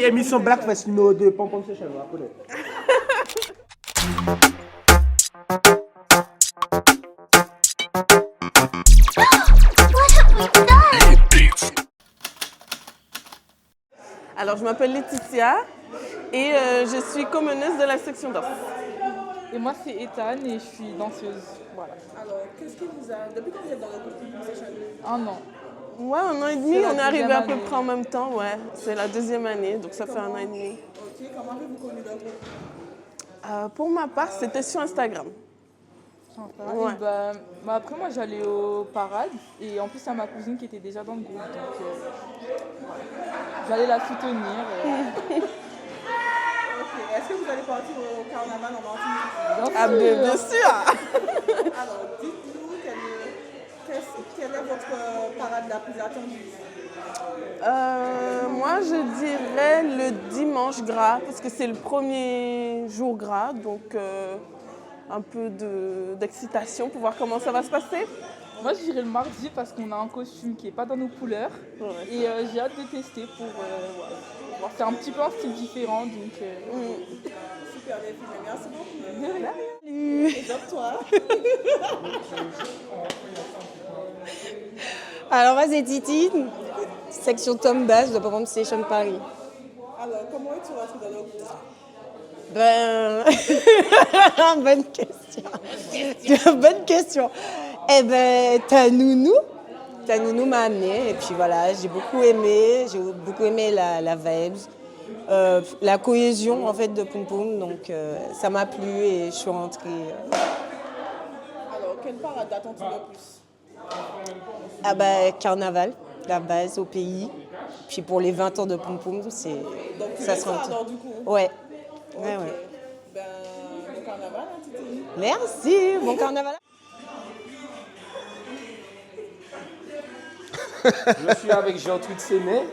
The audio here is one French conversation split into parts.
Émission Blackfest numéro 2, Pom Pom Session, on va connaître. Alors, je m'appelle Laetitia et je suis commeneuse de la section danse. Et moi, c'est Ethan et je suis danseuse. Voilà. Alors, qu'est-ce qui vous a... Depuis quand vous êtes dans le groupe Pom Pom Session? 1 an. Ouais, 1 an et demi, C'est la on est arrivé à peu deuxième près en même temps, ouais. C'est la 2e année, donc ça fait 1 an et demi. Ok, comment avez-vous connu le groupe? Pour ma part, c'était sur Instagram. Ouais. Et bah, après, moi, j'allais aux parades et en plus, c'est ma cousine qui était déjà dans le groupe. Donc, voilà. J'allais la soutenir. Ok, est-ce que vous allez partir au carnaval en Martinique? Ah, bien sûr. Alors, dites-nous quelle est votre parade la plus attendue? Moi, je dirais le dimanche gras, parce que c'est le premier jour gras, donc un peu d'excitation pour voir comment ça va se passer. Moi, je dirais le mardi parce qu'on a un costume qui n'est pas dans nos couleurs. Ouais. Et j'ai hâte de tester pour voir. C'est un petit peu un style différent. Donc, Super, les filles, merci beaucoup. Salut. Et donc, toi? Alors moi c'est Titi, section Tom Bass de Pom Pom Session Paris. Alors, comment es-tu rentrée dans le groupe? Bonne question. Bonne question. Eh ben, ta nounou m'a amenée et puis voilà, j'ai beaucoup aimé la vibes, la cohésion en fait de Pom Pom, donc ça m'a plu et je suis rentrée. Alors, quelle parade attends-tu le plus? Ah bah, carnaval, la base au pays. Puis pour les 20 ans de Pom Pom, c'est Donc, tu ça fais sera ça un truc. alors, du coup? Ouais. Ok. Ouais, ouais. Ben, le carnaval, hein, Titi? Merci, bon carnaval. Je suis avec Jean-Truc Séné.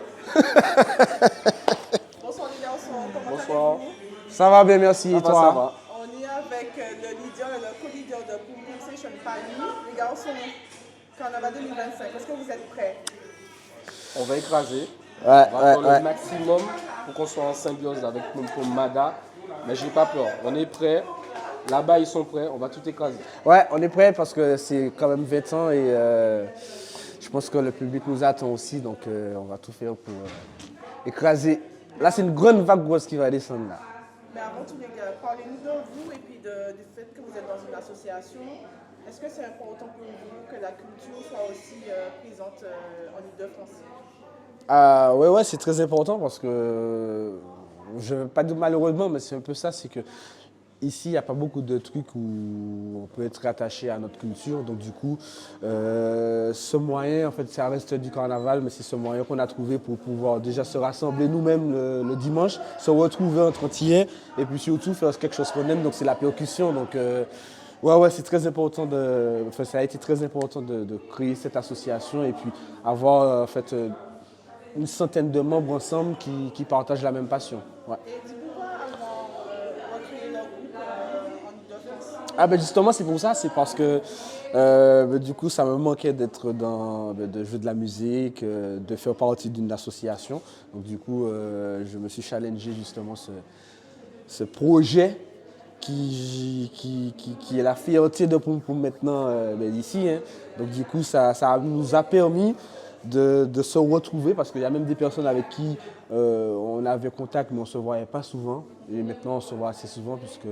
Bonsoir les garçons, comment Bonsoir. allez-vous? Ça va bien, merci. Et toi? On est avec le leader et le co-leader de Pom Pom Session Paris. Les garçons, carnaval 2025, est-ce que vous êtes prêts? On va écraser. Ouais, On va faire le maximum pour qu'on soit en symbiose avec Pom Pom Mada. Mais j'ai pas peur. On est prêts. Là-bas, ils sont prêts. On va tout écraser. Ouais, on est prêt parce que c'est quand même 20 ans et je pense que le public nous attend aussi. Donc on va tout faire pour écraser. Là, c'est une grande vague grosse qui va descendre là. Mais avant tout, les gars, parlez-nous de vous et puis du fait que vous êtes dans une association. Est-ce que c'est important pour vous que la culture soit aussi présente en Ile-de-France? Ouais, c'est très important parce que, je ne veux pas dire malheureusement, mais c'est un peu ça, c'est que ici, il n'y a pas beaucoup de trucs où on peut être attaché à notre culture. Donc du coup, ce moyen, en fait, ça reste du carnaval, mais c'est ce moyen qu'on a trouvé pour pouvoir déjà se rassembler nous-mêmes le dimanche, se retrouver entre Antillais et puis surtout faire quelque chose qu'on aime, donc c'est la percussion. Donc ouais, c'est très important ça a été très important de créer cette association et puis avoir en fait une centaine de membres ensemble qui partagent la même passion. Ouais. Et dis-vous quoi avant recréer le groupe en Ile-de-France? Ah ben justement c'est pour ça, c'est parce que du coup ça me manquait d'être de jouer de la musique, de faire partie d'une association. Donc du coup je me suis challengé justement ce projet qui est la fierté de Pom Pom maintenant ici. Hein. Donc du coup ça nous a permis de se retrouver parce qu'il y a même des personnes avec qui on avait contact mais on ne se voyait pas souvent. Et maintenant on se voit assez souvent puisque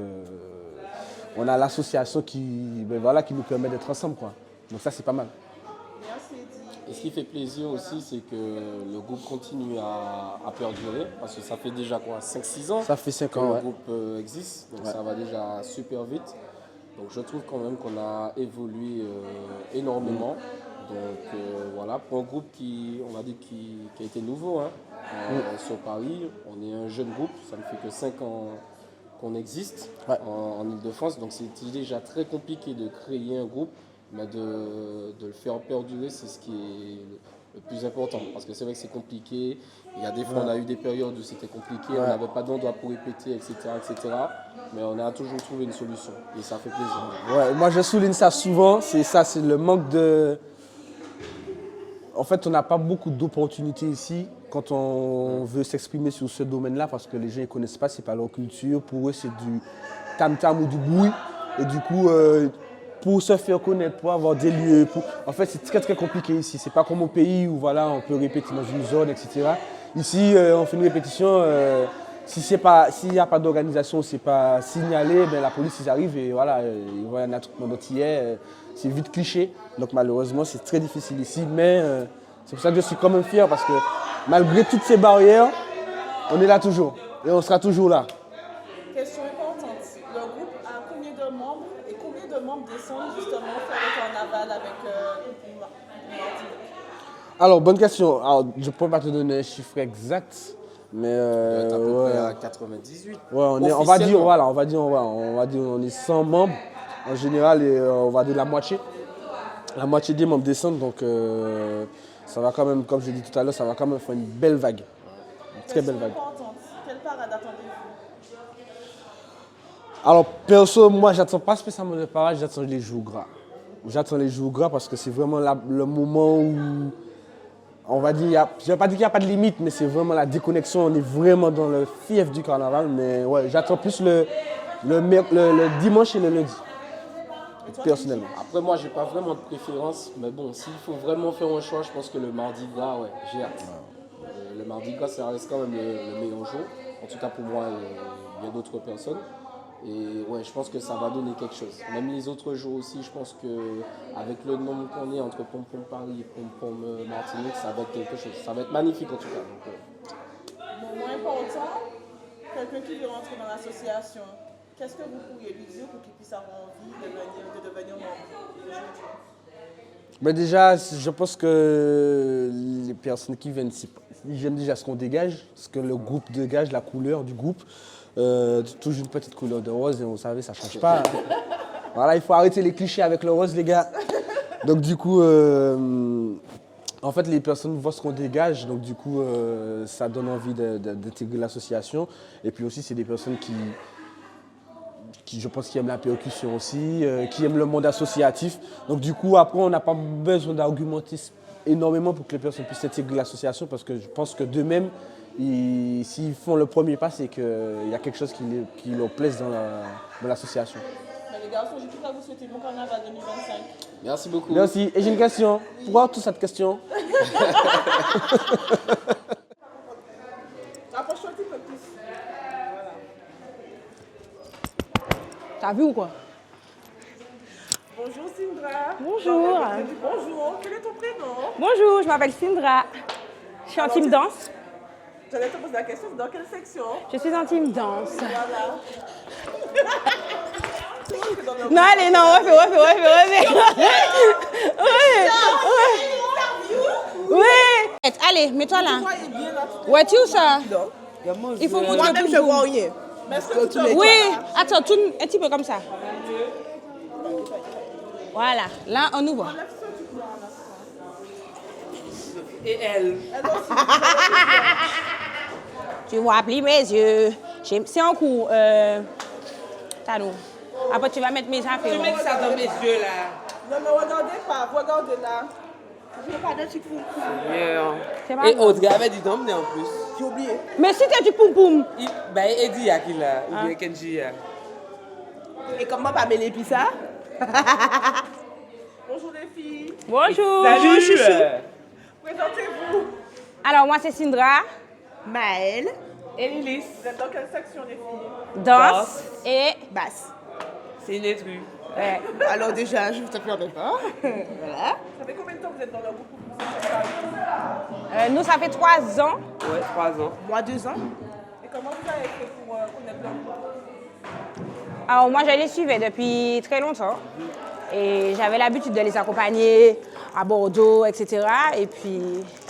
on a l'association qui nous permet d'être ensemble, quoi. Donc ça c'est pas mal. Merci, Eddie. Et ce qui fait plaisir aussi, c'est que le groupe continue à perdurer. Parce que ça fait déjà quoi, 5-6 ans Ça fait 5 que ans, le ouais. groupe existe. Donc ça va déjà super vite. Donc je trouve quand même qu'on a évolué énormément. Donc voilà, pour un groupe qui a été nouveau sur Paris, on est un jeune groupe, ça ne fait que 5 ans qu'on existe en Ile-de-France, donc c'est déjà très compliqué de créer un groupe, mais de le faire perdurer, c'est ce qui est le plus important, parce que c'est vrai que c'est compliqué, il y a des fois on a eu des périodes où c'était compliqué, on n'avait pas d'endroit pour répéter, etc., mais on a toujours trouvé une solution, et ça fait plaisir. Ouais, moi je souligne ça souvent, c'est le manque de en fait, on n'a pas beaucoup d'opportunités ici quand on veut s'exprimer sur ce domaine-là parce que les gens ne connaissent pas, c'est pas leur culture. Pour eux, c'est du tam-tam ou du bruit. Et du coup, pour se faire connaître, pour avoir des lieux, en fait, c'est très très compliqué ici. C'est pas comme au pays où voilà, on peut répéter dans une zone, etc. Ici, on fait une répétition. S'il n'y a pas d'organisation, c'est pas signalé, ben, la police ils arrivent et voilà, ils voient un attroupement d'antillais. C'est vite cliché. Donc malheureusement, c'est très difficile ici. Mais c'est pour ça que je suis quand même fier parce que malgré toutes ces barrières, on est là toujours. Et on sera toujours là. Question importante. Le groupe a combien de membres et combien de membres descendent justement faire le carnaval avec Martinique? Alors, bonne question. Alors, je ne peux pas te donner un chiffre exact. Mais T'es à peu ouais. près à 98. Ouais, on va dire, voilà, on va dire, on est 100 membres en général et on va dire la moitié. La moitié des membres descendent, donc ça va quand même, comme je l'ai dit tout à l'heure, ça va quand même faire une belle vague. Une très belle vague. Importante. Quelle parade attendez-vous? Alors, perso, moi, j'attends pas spécialement de parade, j'attends les jours gras. J'attends les jours gras parce que c'est vraiment le moment où, on va dire, je ne vais pas dire qu'il n'y a pas de limite, mais c'est vraiment la déconnexion. On est vraiment dans le fief du carnaval. Mais ouais, j'attends plus le dimanche et le lundi, personnellement. Après, moi, j'ai pas vraiment de préférence. Mais bon, s'il faut vraiment faire un choix, je pense que le mardi gras, ouais, j'ai hâte. Le mardi gras, ça reste quand même le meilleur jour. En tout cas, pour moi et bien d'autres personnes. Et ouais, je pense que ça va donner quelque chose. Même les autres jours aussi, je pense qu'avec le nombre qu'on est entre Pom Pom Paris et Pom Pom Martinique, ça va être quelque chose. Ça va être magnifique en tout cas. Donc, Bon, moins important, quelqu'un qui veut rentrer dans l'association, qu'est-ce que vous pourriez lui dire pour qu'il puisse avoir envie de devenir membre? Mais déjà, je pense que les personnes qui viennent ici, ils viennent déjà ce qu'on dégage, ce que le groupe dégage, la couleur du groupe. Toujours une petite couleur de rose, et vous savez, ça ne change pas. Voilà, il faut arrêter les clichés avec le rose, les gars. Donc du coup, en fait, les personnes voient ce qu'on dégage, donc du coup, ça donne envie d'intégrer l'association. Et puis aussi, c'est des personnes qui, je pense, qui aiment la percussion aussi, qui aiment le monde associatif. Donc du coup, après, on n'a pas besoin d'argumenter énormément pour que les personnes puissent intégrer l'association, parce que je pense que d'eux-mêmes, s'ils font le premier pas, c'est qu'il y a quelque chose qui leur plaise dans l'association. Les garçons, j'ai tout à vous souhaiter bon carnaval 2025. merci beaucoup. Merci. Et j'ai une question. Pourquoi toute cette question? Rapproche-toi un petit peu plus. Voilà. T'as vu ou quoi? Bonjour Sindra. Bonjour. Bonjour. Quel est ton prénom? Bonjour, je m'appelle Sindra. Je suis en team danse. J'allais te poser la question, dans quelle section? Je suis en team danse. Voilà. Non, allez, non, refais. Oui. Allez, mets-toi là. Ouais, tu où ça? Il faut montrer Moi-même, tout je le vois bout. rien. Mais est-ce que tu le Oui, attends, tourne un petit peu comme ça. Voilà, là, on nous voit. Et elle. Tu vois plus mes yeux. C'est en cours. T'as nous. Après, tu vas mettre mes affaires. Tu mets ça dans mes yeux là. Non, mais regardez pas, regardez là. Je veux pas de trucs fou. C'est pas Et grave. Audrey avait dit d'emmener en plus. J'ai oublié. Mais si t'es du poum poum. Ben Eddie a qui là, ou bien Kenji a. Et comment pas mêler puis ça? Bonjour les filles. Bonjour. Salut chouchou. Présentez-vous. Alors, moi, c'est Sindra. Maëlle. Et Lilith. Vous êtes dans quelle section les filles? Danse. Et. Basse. C'est une intrus. Ouais. Alors déjà, je vous tape de pas. Voilà. Ça fait combien de temps que vous êtes dans le groupe? Nous, ça fait 3 ans. Ouais, 3 ans. Moi, 2 ans. Et comment vous avez fait pour connaître le groupe? Alors, moi, je les suivais depuis très longtemps. Et j'avais l'habitude de les accompagner à Bordeaux, etc. Et puis,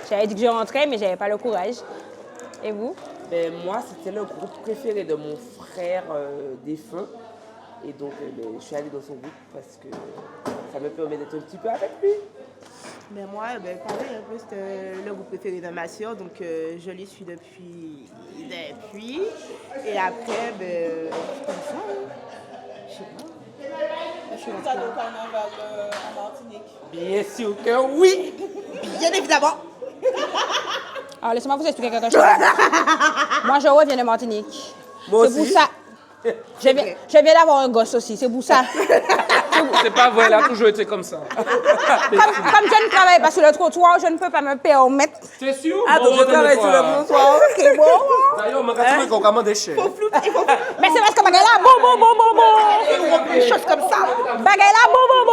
j'avais dit que je rentrais, mais je n'avais pas le courage. Et vous? Ben, moi, c'était le groupe préféré de mon frère défunt. Et donc, je suis allée dans son groupe parce que ça me permet d'être un petit peu avec lui. Ben moi, pareil, un peu, c'était le groupe préféré de ma soeur, donc je les suis depuis. Et après, comme ça, je sais pas. Je suis Vous rentrée. allez au carnaval en Martinique? Bien sûr que oui. Bien évidemment. Alors, laissez-moi vous expliquer quelque chose. Moi, je reviens de Martinique. Moi C'est pour aussi. ça. Je viens d'avoir un gosse aussi, c'est pour ça. C'est pas vrai, elle a toujours été comme ça. Comme je ne travaille pas sur le trottoir, je ne peux pas me permettre. T'es sûr? Ah, donc je travaille sur le trottoir. C'est bon. D'ailleurs, on m'a qu'on commande des chèvres. Mais c'est parce que bagay là, bon. Des choses comme ça. Bagay là, bon.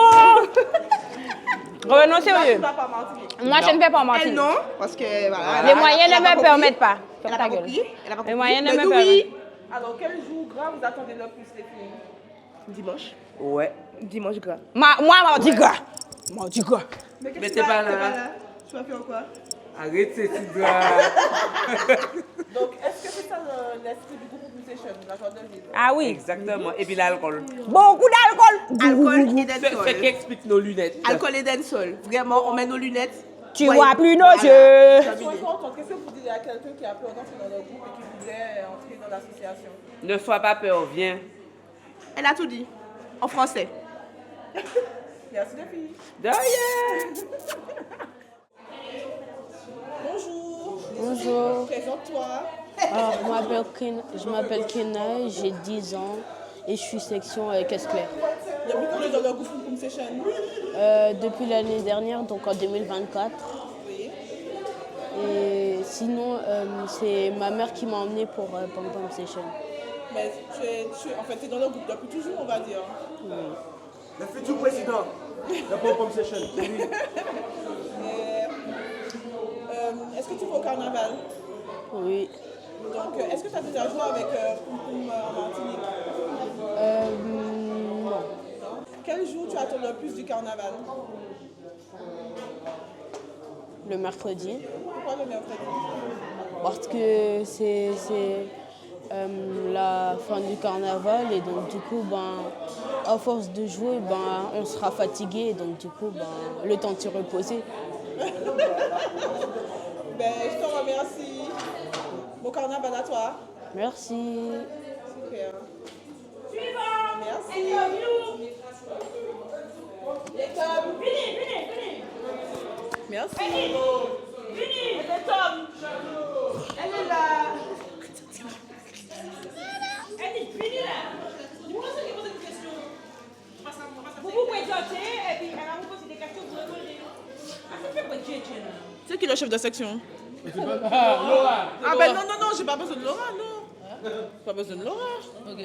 Revenons Tu sérieux. vas pas en Martinique? Moi, je ne vais pas en Elle Martinique. non, parce que voilà. Les moyens ne me permettent pas. Elle Ferme a ta pas gueule. compris. Elle a pas Les compris. moyens ne Mais me oui. permettent. Alors, quel jour gras vous attendez le plus, les filles? Dimanche. Ouais. Dimanche gras. Moi, mardi gras. Mardi gras. Mais qu'est-ce Mais que t'es tu pas vas- t'es là. Tu vas faire quoi? Arrête ces petites gars. Donc, est-ce que c'est ça l'esprit du groupe Musician, la joie de vivre? Ah oui. Exactement. Et puis l'alcool. Beaucoup d'alcool. Alcool et Fais dancehall. qui explique nos lunettes. Alcool et dancehall. Vraiment, on met nos lunettes. Tu Voyez. vois plus nos Voilà. yeux. Question importante, qu'est-ce que vous direz à quelqu'un qui a peur d'entrer dans le groupe et qui voudrait entrer dans l'association? Ne sois pas peur, viens. Elle a tout dit. En français. Merci les filles. De rien. Bonjour. Bonjour. Présente-toi. Je m'appelle Kenai, j'ai 10 ans et je suis section caisse claire. Depuis quand tu es dans le groupe Pum Session? Depuis l'année dernière, donc en 2024. Oui. Et sinon, c'est ma mère qui m'a emmenée pour Pom Pom Session. Mais en fait, tu es dans le groupe depuis toujours, on va dire. Le futur président. La Pom Session. Est-ce que tu vas au carnaval? Oui. Donc, est-ce que tu as déjà joué avec Pum Pum en Martinique? Non. Quel jour tu attends le plus du carnaval? Le mercredi. Pourquoi le mercredi? Parce que c'est la fin du carnaval et donc du coup, à force de jouer, on sera fatigué et donc du coup, le temps de se reposer. Je te remercie. Bon carnaval à toi. Merci. Super. Merci. Merci. Elle est là. Vous vous présentez et puis elle va vous poser des questions, vous répondez. C'est qui le chef de section? Laura. Ah ben non, j'ai pas besoin de Laura, non. Pas besoin de Laura. Ok.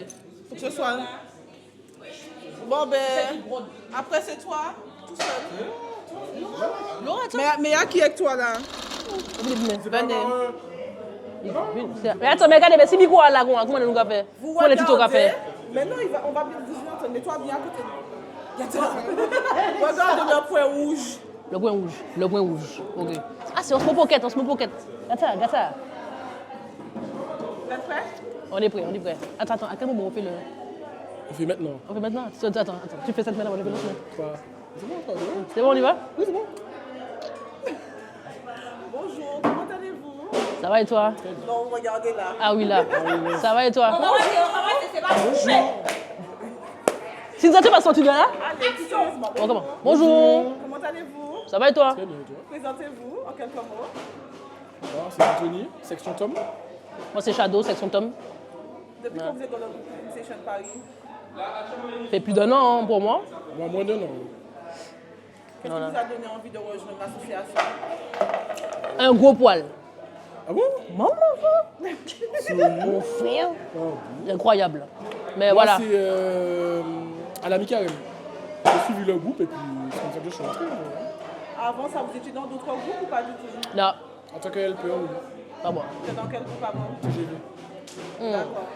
Faut que ce soit. Bon après c'est toi, tout seul. Laura, mais à qui avec toi là? Venez. Mais attends, mais regardez, mais si Miko a là, comment on va faire? Vous Comment les tutos qu'on regardez. fait? Mais non, on va bien vous entendre. Mets-toi bien à côté de nous. Regarde le point rouge. Le point rouge, le point rouge. Ok. Ah, c'est un small pocket, un small pocket. Regarde ça. Vous êtes prêts? On est prêt. Attends, à quel moment on fait le. On fait maintenant. On fait maintenant? Attends, tu fais cette maintenant, moi je fais l'autre. Quoi? C'est bon, c'est bon. C'est bon, on y va? Oui, c'est bon. Bonjour, comment allez-vous? Ça va et toi? Non, regardez là. Ah oui, là. Ça va et toi? C'est pas bouché. Si nous attendons, tu viens là? Allez, tout sérieusement. Bon, comment? Bonjour. Comment allez-vous? Ça va et toi? Très bien, toi. Présentez-vous en quelques mots. Alors, c'est Anthony, section Tom. Moi, c'est Shadow, section Tom. Depuis quand vous êtes dans le groupe Session Paris? Ça fait plus d'un an pour moi. Moi, moins d'un an. Qu'est-ce qui vous a donné envie de rejoindre l'association? Un gros poil. Ah bon? Mon frère. C'est incroyable. Mais Moi, voilà. c'est à la mi-carême. J'ai suivi le groupe et puis c'est comme ça que je suis entré. Avant ça, vous étiez dans d'autres groupes ou pas du tout? Là, En tant que LPA, oui. pas moi. Vous êtes dans quel groupe avant? TGV. D'accord.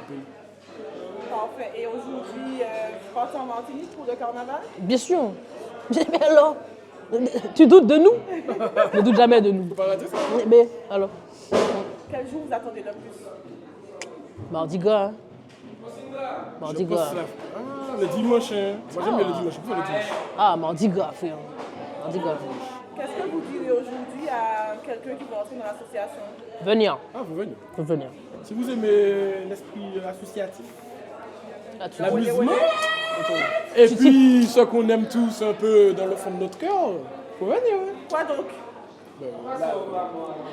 Parfait. Et aujourd'hui, vous partez en Martinique pour le carnaval? Bien sûr. Mais alors, tu doutes de nous? Ne doute jamais de nous. Faut pas rater ça. Mais alors, Quel jour vous attendez le plus? mardi gras. Hein. Mardi Je pense gras. que c'est Ah, le dimanche. Hein. Moi, j'aime bien le dimanche. Pourquoi le dimanche? Ah, mardi gras, frère. Mardi gras. Qu'est-ce que vous direz aujourd'hui à quelqu'un qui veut entrer dans l'association? Venir. Ah, vous venez. Faut venir. Si vous aimez l'esprit associatif, Là, tu l'amusement, Et puis, ceux qu'on aime tous un peu dans le fond de notre cœur, faut venir. Ouais. Quoi donc?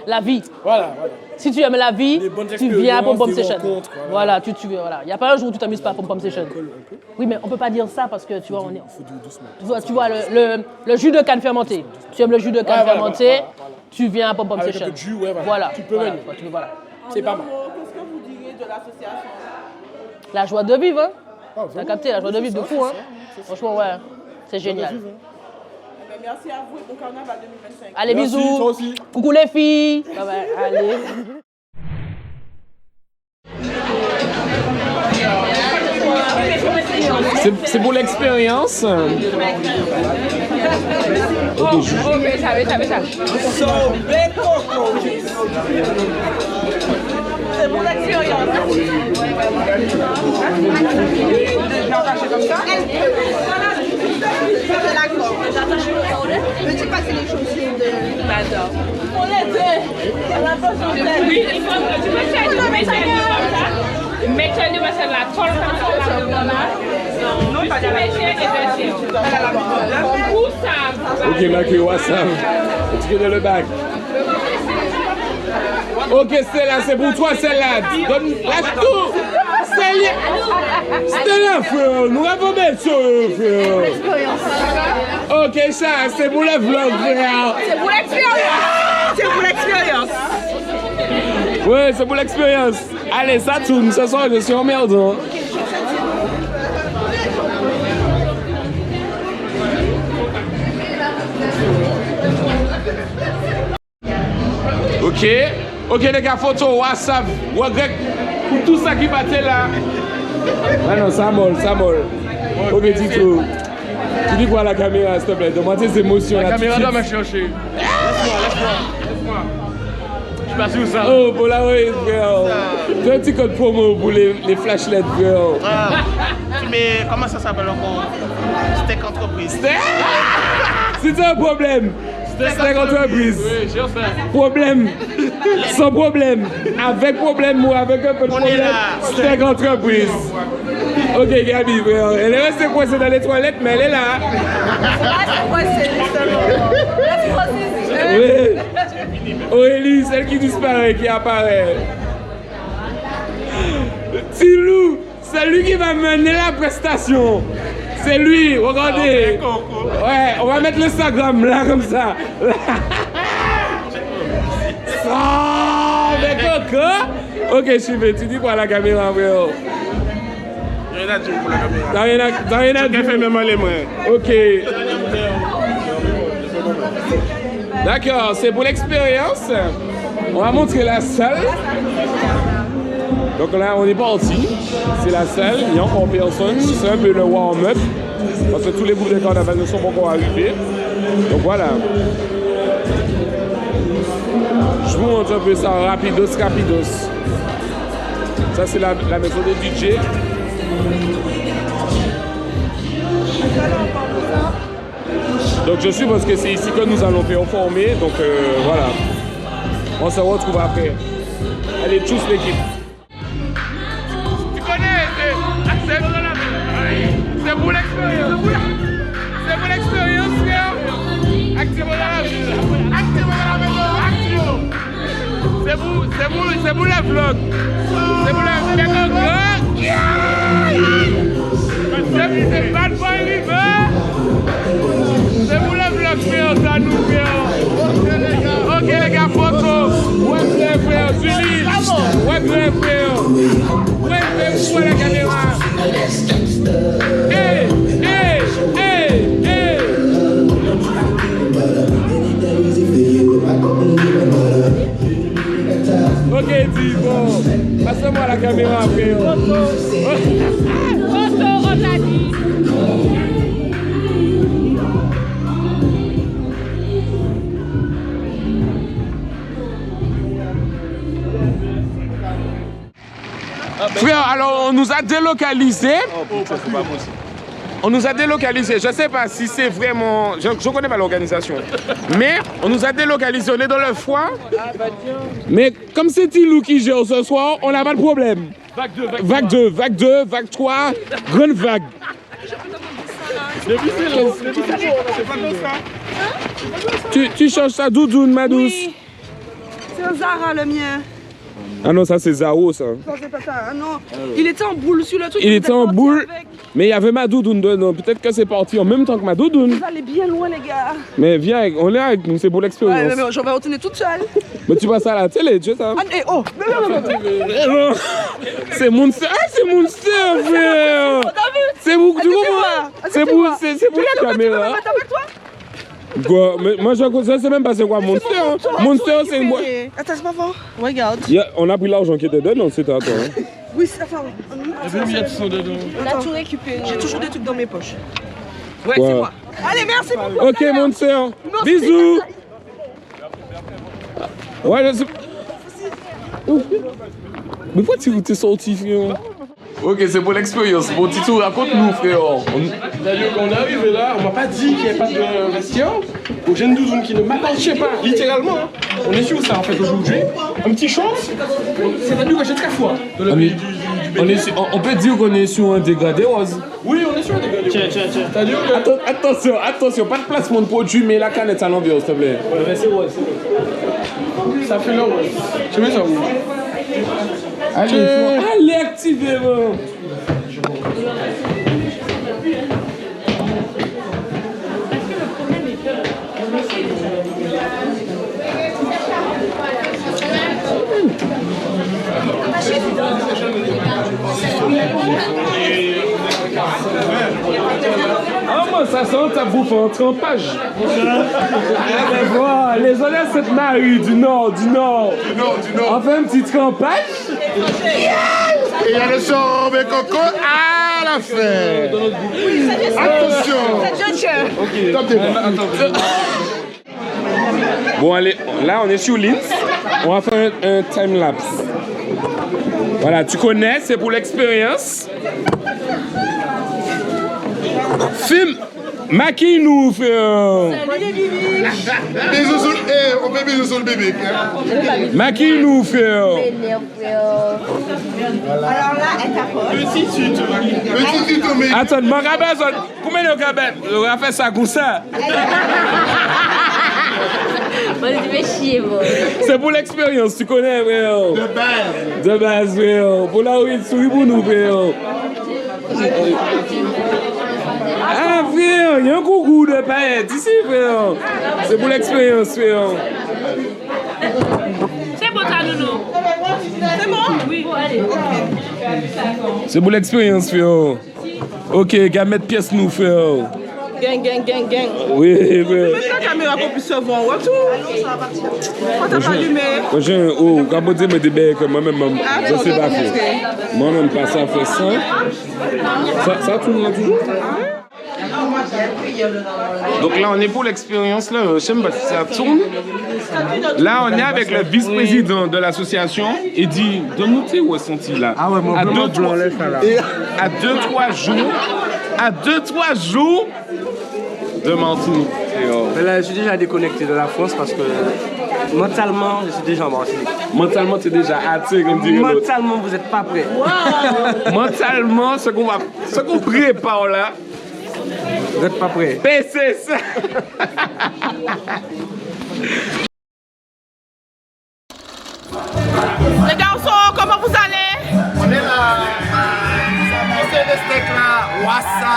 La vie. Voilà. Si tu aimes la vie, tu viens à Pom Pom Session. Voilà. Voilà. Il n'y a pas un jour où tu t'amuses pas à Pom Pom Session. Oui, mais on ne peut pas dire ça parce que tu vois, tu vois le jus de canne fermenté. Tu aimes le jus de canne fermenté, tu viens à Pom Pom Session. Avec un peu de jus, voilà. Tu peux venir. Voilà. C'est pas mal. Qu'est-ce que vous diriez de l'association? La joie de vivre, hein. T'as capté, la joie de vivre de fou, hein. Franchement, ouais. C'est génial. Merci à vous et bon carnaval 2025. Allez, merci, bisous. toi aussi. Coucou les filles. Bye bye. Allez. C'est pour l'expérience. Ok, j'avais ça. C'est mon expérience. J'attache comme ça. C'est d'accord. J'attache le dis pas que c'est les chaussures de Madame. On les deux. Oui, il faut que tu mettes de passer la toile comme ça. Non, pas de la Ok, Mathieu, WhatsApp. Tu veux le bac. Ok, celle-là, c'est pour toi, celle-là. Lâche tout. Stella, frère. Nous avons bien sûr, frère. Ok, ça, c'est pour le vlog, frère. C'est pour l'expérience. C'est pour l'expérience. Ouais, c'est pour l'expérience. Allez, ça tourne. Ce soir, je suis emmerdant. Ok, les gars, photo, WhatsApp, Wagrek, tout ça qui battait là. Ah non, ça molle. Ok, dis-toi. Tu dis quoi à la caméra, s'il te plaît? Demande tes émotions là. La caméra doit me chercher. Laisse-moi. Je suis pas sûr ça. Oh, Polaroid, girl. Fais un petit code promo pour les flashlights, girl. Mais comment ça s'appelle encore? Steak entreprise. C'est un problème. Steak entreprise. Oui, j'ai fait. Problème. Sans problème. Avec problème ou avec un peu de problème. Steak entreprise. Ok, Gabi, frère. Elle est restée coincée dans les toilettes, mais elle est là. Oui. Aurélie, celle qui disparaît, qui apparaît. Tilou, c'est lui qui va mener la prestation. C'est lui, regardez. Ouais, on va mettre l'Instagram là, comme ça. Oh, mais coco. Ok, je suis fait. Tu dis quoi à la caméra, frère? Rien à dire pour la caméra. T'as rien à dire. fait même les mains. Ok. D'accord, c'est pour l'expérience. On va montrer la salle. Donc là, on est parti. C'est la salle, il y a encore personne. C'est un peu le warm-up. Parce que tous les groupes de carnaval ne sont pas encore arrivés. Donc voilà. Je vous montre un peu ça rapidos. Ça, c'est la maison de DJ. Donc je suppose que c'est ici que nous allons performer. Donc voilà. On se retrouve après. Allez, tous l'équipe. Tu connais, c'est pour l'expérience. C'est pour l'expérience, frère. Activement dans la ville. Activement dans la maison. C'est pour le vlog. C'est pour le vlog. C'est Bad Boy River. C'est pour le vlog, frère. Ça nous fait. Ok, les gars, photo. Ouais, frère. Julie. Ouais, frère. Ouais, frère, la caméra. Hey. Ok, dis bon. Passe-moi la caméra, frère. Photo, on l'a dit. Frère, alors on nous a délocalisés. On nous a délocalisés. Je ne sais pas si c'est vraiment... Je ne connais pas l'organisation. Mais on nous a délocalisés. On est dans le foie. Mais comme c'est Tilou qui gère ce soir, on n'a pas de problème. Vague 2, vague 3, grande vague. C'est pas comme ça. Tu changes ta doudoune, ma douce? Oui. C'est un Zara le mien. Ah non, ça c'est Zao, ça. Non, c'est pas ça. Ah non. Il était en boule sur le truc. Il était en boule, mais il y avait ma doudoune dedans. Peut-être que c'est parti en même temps que ma doudoune. Vous allez bien loin, les gars. Mais viens, on est avec nous, c'est pour l'expérience. Ouais, mais je vais retourner toute seule. Mais tu vois ça à la télé, tu sais ça? Ah, et oh, non. C'est Monster. Ah, c'est Monster, frère. C'est pour, tu comprends? C'est pour la caméra. Quoi? Mais moi, je sais même pas c'est quoi Monster. Hein. Monster, c'est une boîte. Attends, c'est pas fort. Regarde. On a pris l'argent qui était dedans, c'était à toi. Hein. Oui, c'est ça. Il y a tout ça dedans. On a tout récupéré. J'ai toujours des trucs dans mes poches. Ouais, Ouais. c'est moi. Allez, merci beaucoup. Ok, Monster. Bisous. Ouais, je sais. Mais pourquoi tu es sorti, frère? Ok, c'est pour l'expérience. Bon, Tito, raconte-nous, frère. D'ailleurs, quand on est arrivé là, on m'a pas dit qu'il n'y avait pas de vestiaire. Aux jeunes douzoune qui ne m'appartient pas, littéralement. Hein. On est sur ça en fait aujourd'hui. Un petit short, c'est venu que j'ai très froid. On peut dire qu'on est sur un dégradé rose. Oui, on est sur un dégradé. Tiens. C'est-à-dire que... Attention, pas de placement de produit, mais la canette à l'envers, s'il te plaît. Ouais, c'est rose. Ça fait là, ouais. Tu mets ça où? Allez, activez-moi. Ah, moi, ça sent ta bouffe en trempage. Voilà, les honnêtes cette Marie du Nord. On fait un petit trempage. Et il y a le sorbet coco à la fin. Attention. Bon, allez, là on est sur Linz. On va faire un time-lapse. Voilà, tu connais, c'est pour l'expérience. Film, maquille-nous, frère. Salut les bisous sur on fait bisous sur le bébé. Maquille-nous, frère. Alors là, elle t'apporte. Petit tuto, mais... Attends, mon cabane, combien de cabane? On va faire ça comme ça. C'est pour l'expérience, tu connais, frère. De base, frère. Pour la rue, souris pour nous, frère. Ah, frère, il y a un coucou de paillettes ici, frère. C'est pour l'expérience, frère. C'est bon, ça, Nounou. C'est bon? Oui. Allez. C'est pour l'expérience, frère. Ok, gamette pièce nous, frère. Gang. Oui, frère. Mets la caméra pour puisse se voir. Retour. Quand t'as pas allumé. Moi, j'ai un haut, quand on dit, mais des bêtes que moi-même, je sais pas faire. Moi-même, pas ça, faire ça. Ça tourne là toujours? Donc là, on est pour l'expérience, là. Je sais pas si ça tourne. Là, on est avec le vice-président de l'association. Il dit, donne-nous tes ressentis là. Ah ouais, mon blanc, laisse ça là. À 2-3 jours de Martinique. Mais là, je suis déjà déconnecté de la France parce que mentalement, je suis déjà en Martinique. Mentalement, tu es déjà hâté, comme dirait l'autre. Mentalement, vous n'êtes pas prêts. Wow. Mentalement, ce qu'on prépare là, vous n'êtes pas prêts. c'est ça. Les garçons, comment vous allez? On est là. C'est le steak là. Wassa.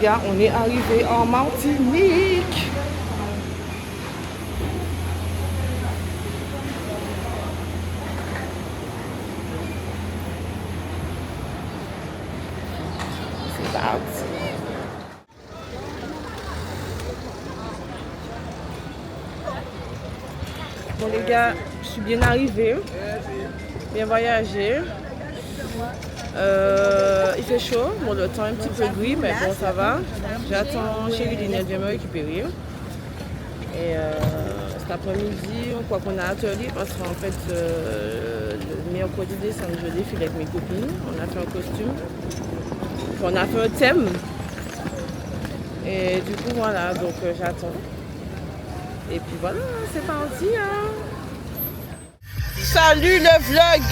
gars, on est arrivé en Martinique. C'est parti. Bon les gars, je suis bien arrivée, bien voyagé. Il fait chaud, bon le temps est un petit peu gris, mais bon ça va. J'attends chérie Lynette vient me récupérer. Et cet après-midi, on croit qu'on a atelier parce qu'en fait le mercredi décembre je défile avec mes copines. On a fait un costume, puis on a fait un thème. Et du coup voilà, donc j'attends. Et puis voilà, c'est parti hein. Salut le vlog.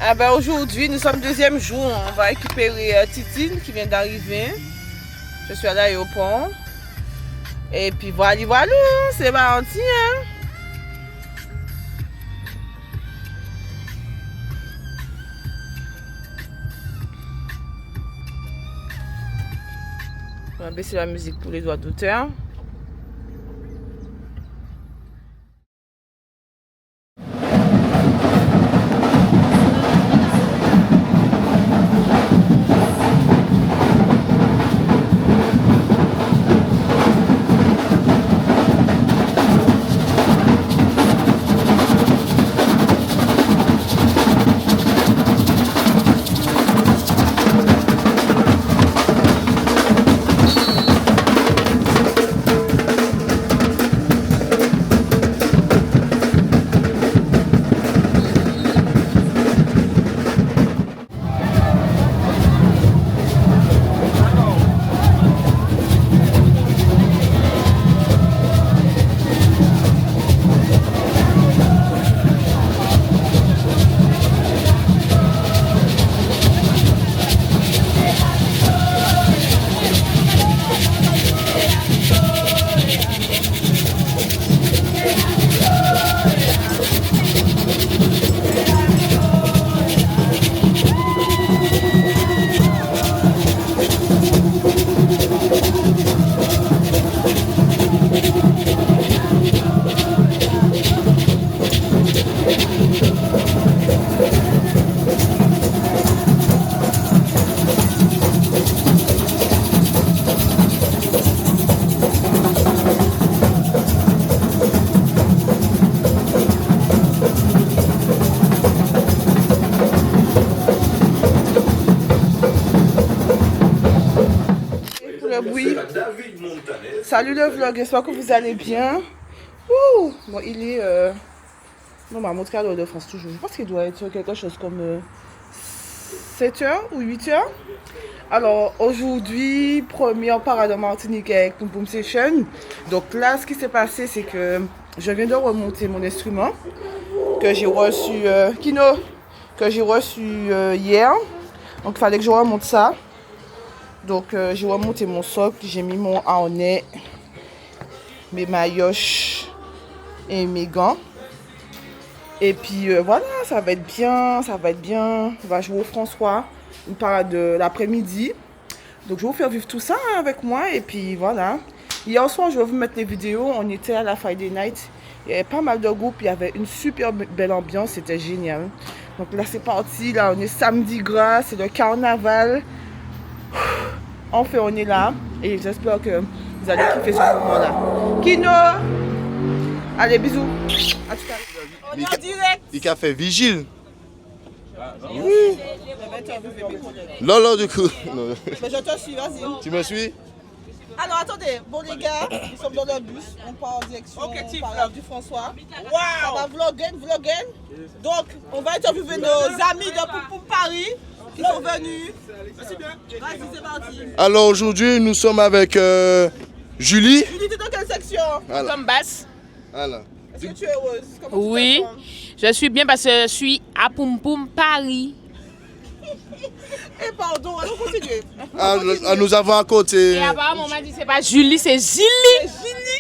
Ah ben aujourd'hui, nous sommes deuxième jour. On va récupérer Titine qui vient d'arriver. Je suis à l'aéroport. Et puis voilà, c'est parti hein. On va baisser la musique pour les droits d'auteur. Salut le vlog, j'espère que vous allez bien. Ouh, bon, il est... Non, on m'a montré à l'heure de France toujours. Je pense qu'il doit être quelque chose comme 7h ou 8h. Alors, aujourd'hui, première parade en Martinique avec Poum Poum Session. Donc là, ce qui s'est passé, c'est que je viens de remonter mon instrument que j'ai reçu, Kino, que j'ai reçu hier. Donc, il fallait que je remonte ça. Donc j'ai remonté mon socle, j'ai mis mon harnais, mes maillotches et mes gants. Et puis voilà, ça va être bien, ça va être bien. On va jouer au François, une parade de l'après-midi. Donc je vais vous faire vivre tout ça avec moi et puis voilà. Hier soir, je vais vous mettre les vidéos, on était à la Friday Night. Il y avait pas mal de groupes, il y avait une super belle ambiance, c'était génial. Donc là c'est parti, là on est samedi gras, c'est le carnaval. Enfin on est là et j'espère que vous allez kiffer ce moment-là. Kino, allez bisous. À tout à l'heure. On est en direct. Il a fait vigile. Oui. Lolo du coup. Mais je te suis, vas-y. Tu me suis? Alors attendez, bon les gars, nous sommes dans le bus, on part en direction du François. Wow. On va vlogger. Donc on va interviewer nos amis de Poum Poum Paris qui sont venus. Vas-y, c'est parti. Alors aujourd'hui nous sommes avec Julie. Julie, tu es dans quelle section? Voilà. Comme basse. Voilà. Est-ce que tu es heureuse? Oui, je suis bien parce que je suis à Poum Poum Paris. Et pardon, allons continuer. Nous avons à côté. Et apparemment, on m'a dit c'est pas Julie, c'est Zili.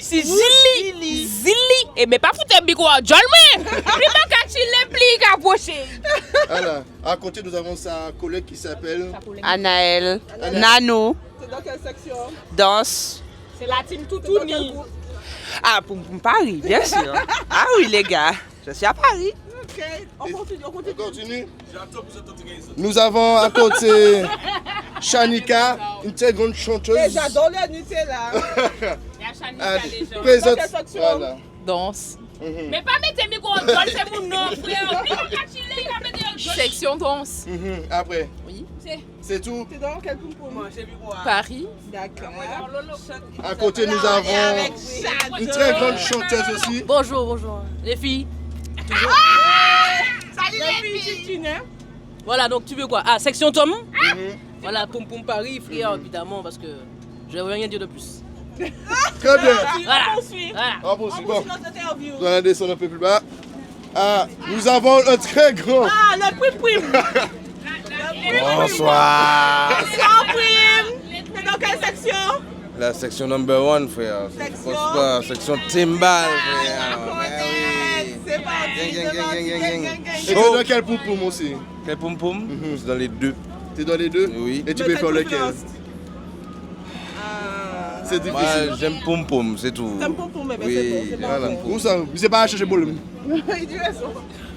C'est Zili. Zili. Et mais pas foutre un bico à John, mais. Puis pas quand tu l'impliques à pocher. Voilà. À côté, nous avons sa collègue qui s'appelle Anaël. Nano. T'es dans quelle section? Danse. C'est la team Toutouni. Ah, Poum Poum Paris, bien sûr. Ah oui, les gars, je suis à Paris. Ok, on continue. Nous avons à côté Shanika, une très grande chanteuse. Et j'adore les Nutella. Présente. Dans quelle section? Voilà. Danse. Mais pas mettre tes micros en dol, c'est mon nom, frère. Section danse. Après. Oui. C'est tout. T'es dans quel poum poum? Paris. D'accord. À côté, nous avons une très grande chanteuse aussi. Bonjour, bonjour. Les filles. Salut les filles. Voilà, donc tu veux quoi? Ah, section Tom. Voilà, Poum Poum Paris, frère, évidemment, parce que je ne veux rien dire de plus. Très bien. Voilà. On poursuit. Voilà. On poursuit. Bon. notre interview. Nous allons descendre un peu plus bas. Ah, nous avons un très grand. Ah, le prime. Bonsoir. Bonsoir, prime. T'es dans quelle section? La section number 1, frère. Bonsoir. Section Timbal, frère. C'est parti. Et tu es dans quel poum poum aussi? Quel poum poum? C'est dans les deux. Tu es dans les deux? Oui. Et tu peux faire lequel? C'est difficile. Moi, j'aime poum poum, c'est tout. T'aimes poum poum, mais oui, c'est bon. voilà. Où ça? Je sais pas chercher boulot. Il dit raison.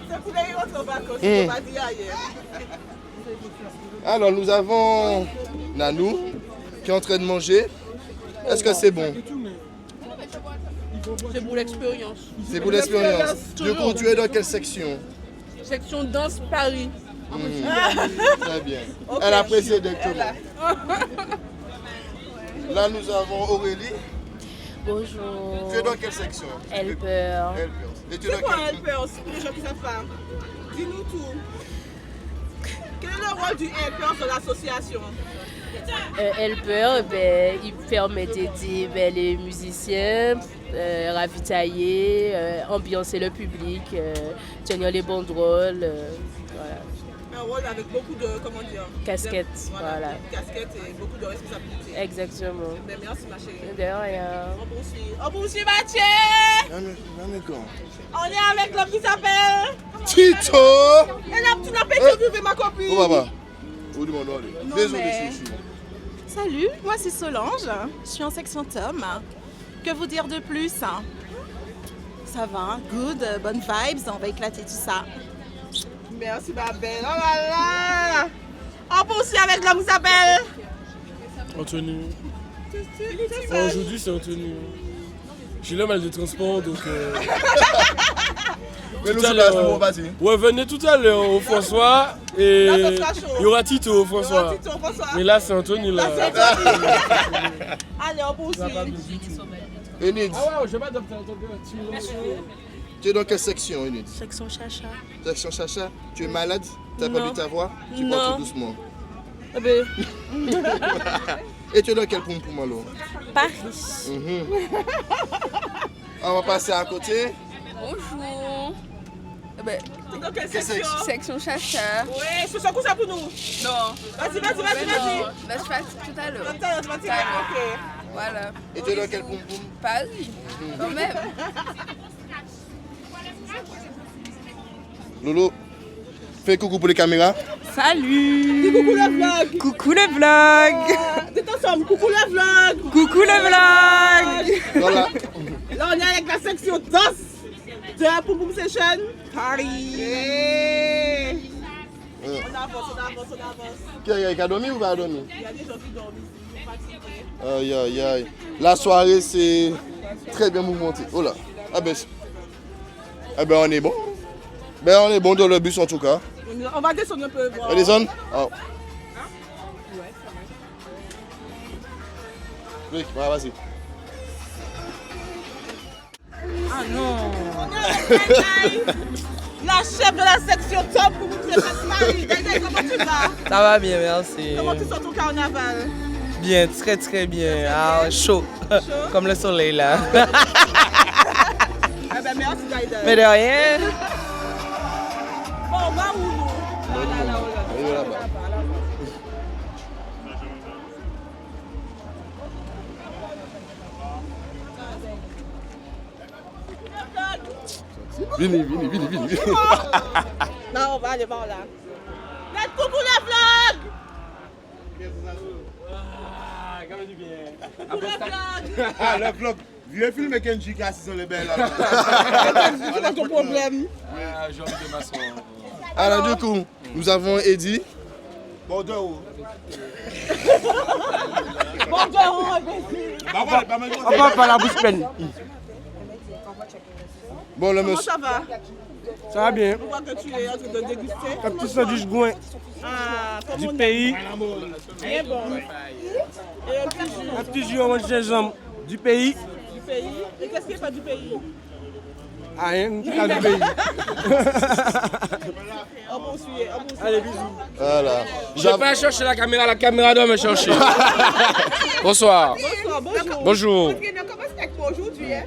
C'est pour les rentrer en vacances. Je pas dit ailleurs. Alors, nous avons Nanou qui est en train de manger. Est-ce que c'est bon? C'est pour l'expérience. C'est pour l'expérience. Du coup, tu es dans quelle section? Section danse Paris. Très bien. Okay. Elle apprécie directement. Là, nous avons Aurélie. Bonjour. Tu es dans quelle section? Helper. Et tu es dans C'est quoi quelle... Helper? Pour les gens qui savent pas. Dis-nous tout. Quel est le rôle du Helper dans l'association? Helper, ben, il permet d'aider les musiciens, ravitailler, ambiancer le public, tenir les banderoles. Voilà. Un rôle avec beaucoup de, comment dire, casquettes, voilà. Casquettes et beaucoup de responsabilités. Exactement. Ben, merci ma chérie. De rien. On poursuit Mathieu. On est avec l'homme qui s'appelle Tito. Et là, tu n'as pas interviewé ma copine. Oh papa. Où du monde aller? Désolé, Salut, moi c'est Solange, je suis en section Tom. Que vous dire de plus? Ça va, good, bonnes vibes, on va éclater tout ça. Merci ma belle. Oh là là. On poursuit avec l'homme qui s'appelle Anthony. Aujourd'hui c'est Anthony. J'ai le mal de transport donc. Mais nous, bon, vas-y. Ouais, venez tout à l'heure au François et il y aura Tito au François. Mais là c'est Anthony là. Allez, on poursuit. Enid. Ah ouais, je vais pas adopter Tu es dans quelle section, Enid? Section Chacha. Section Chacha. Tu es malade? Tu n'as pas vu ta voix? Tu Non. parles tout doucement. Eh ben. Et tu es dans quel poum poum alors? Paris. On va passer à côté. Bonjour. Eh ben, dans quelle section? Section Chacha. Oui, ce soit ça pour nous. Non. Vas-y. Bah, je fais tout à l'heure. Attends, ok. Voilà. Et tu es dans quel poum poum? Paris. Quand même. Lolo, fais coucou pour les caméras. Salut. Dis coucou le vlog. Coucou le vlog. Dites ensemble, coucou le vlog. Coucou le vlog. Voilà. Là, on est avec la section danse de la Poum Poum Session Paris. On avance. Qui a dormi ou pas dormi? Il y a des gens qui dorment. Aïe, aïe, aïe. La soirée, c'est très bien mouvementé. Oh là. Ah ben, on est bon. Ben, on est bon dans le bus en tout cas. On va descendre un peu. On va descendre? Oh. Oui, vas-y. Ah non. La chef de la section top pour vous faire Paris. Gaïgaï, comment tu vas? Ça va bien, merci. Comment tu sens ton carnaval? Bien, très très bien. Ah, chaud. Comme le soleil là. Ah ben merci Gaïgaï. Mais de rien. Bon, on va où nous? Là. Vini. Non, on va aller voir là. Faites coucou les vlogs. Ah, le vlog. Vieux film et Kenji qui assis sur les belles là. C'est pas ton problème. J'ai envie de m'asseoir. Alors du coup, nous avons Eddie. Bordeaux. On va pas la bouche pleine. Bon, le Comment monsieur. ça va? Ça va bien. On voit que tu es en train de déguster. Un petit sandwich gouin Ah, comme du on pays. Bien bon. Et un petit jus. Un petit jus en gingembre du pays. Du pays. Et qu'est-ce qui n'est pas du pays? Ah, rien, une petite du pays. On poursuit. Allez, bisous. Voilà. Je vais pas chercher la caméra doit me chercher. Bonsoir. Bonsoir, Bonjour. Entraîneur, comment c'est avec moi aujourd'hui, hein?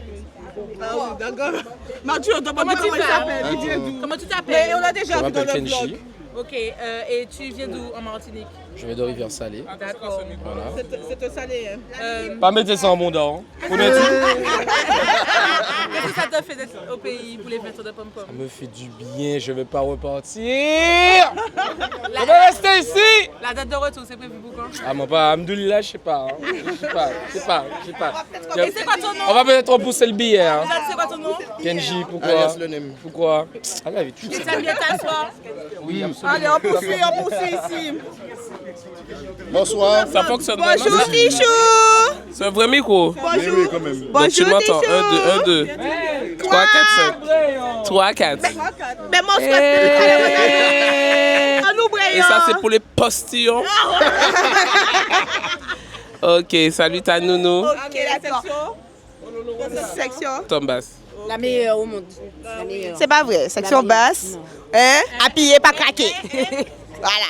Ah oui, d'accord. Mathieu, on t'a pas dit comment il s'appelle. Il vient d'où? Comment tu t'appelles? Mais on l'a déjà Je vu dans m'appelle le Kenji. vlog. Ok, et tu viens d'où en Martinique? Je viens de Rivière-Salée. D'accord. Voilà. C'est un salé, hein? Pas mettre ça en bon dent. Honnêtement. Qu'est-ce que ça t'a fait d'être au pays pour les fêtes de pom-pom? Ça me fait du bien, je vais pas repartir. Je vais rester ici. La date de retour, c'est prévu pour quand? Ah, moi pas, Alhamdoulilah, je sais pas. Je sais pas. Et c'est quoi ton nom? On va peut-être repousser le billet. Hein. C'est quoi ton nom? Kenji, pourquoi? Alias le name. Pourquoi? Allez, vite. Tu t'aimes bien t'asseoir? Oui, absolument. Allez, on poursuit ici. Bonsoir. Ça fonctionne. Bonjour, Tichou. C'est un vrai micro. Mais oui, quand même. Donc tu Bonjour, m'entends. 1, 2, 3, 4, 5. 3, 4. Mais mon Et ça, c'est pour les postillons. Ok, salut ta nounou. Ok, d'accord. Section. Tombas. La meilleure au monde. La meilleure. C'est pas vrai. Section basse. Hein? Appuyé, pas craqué. Voilà.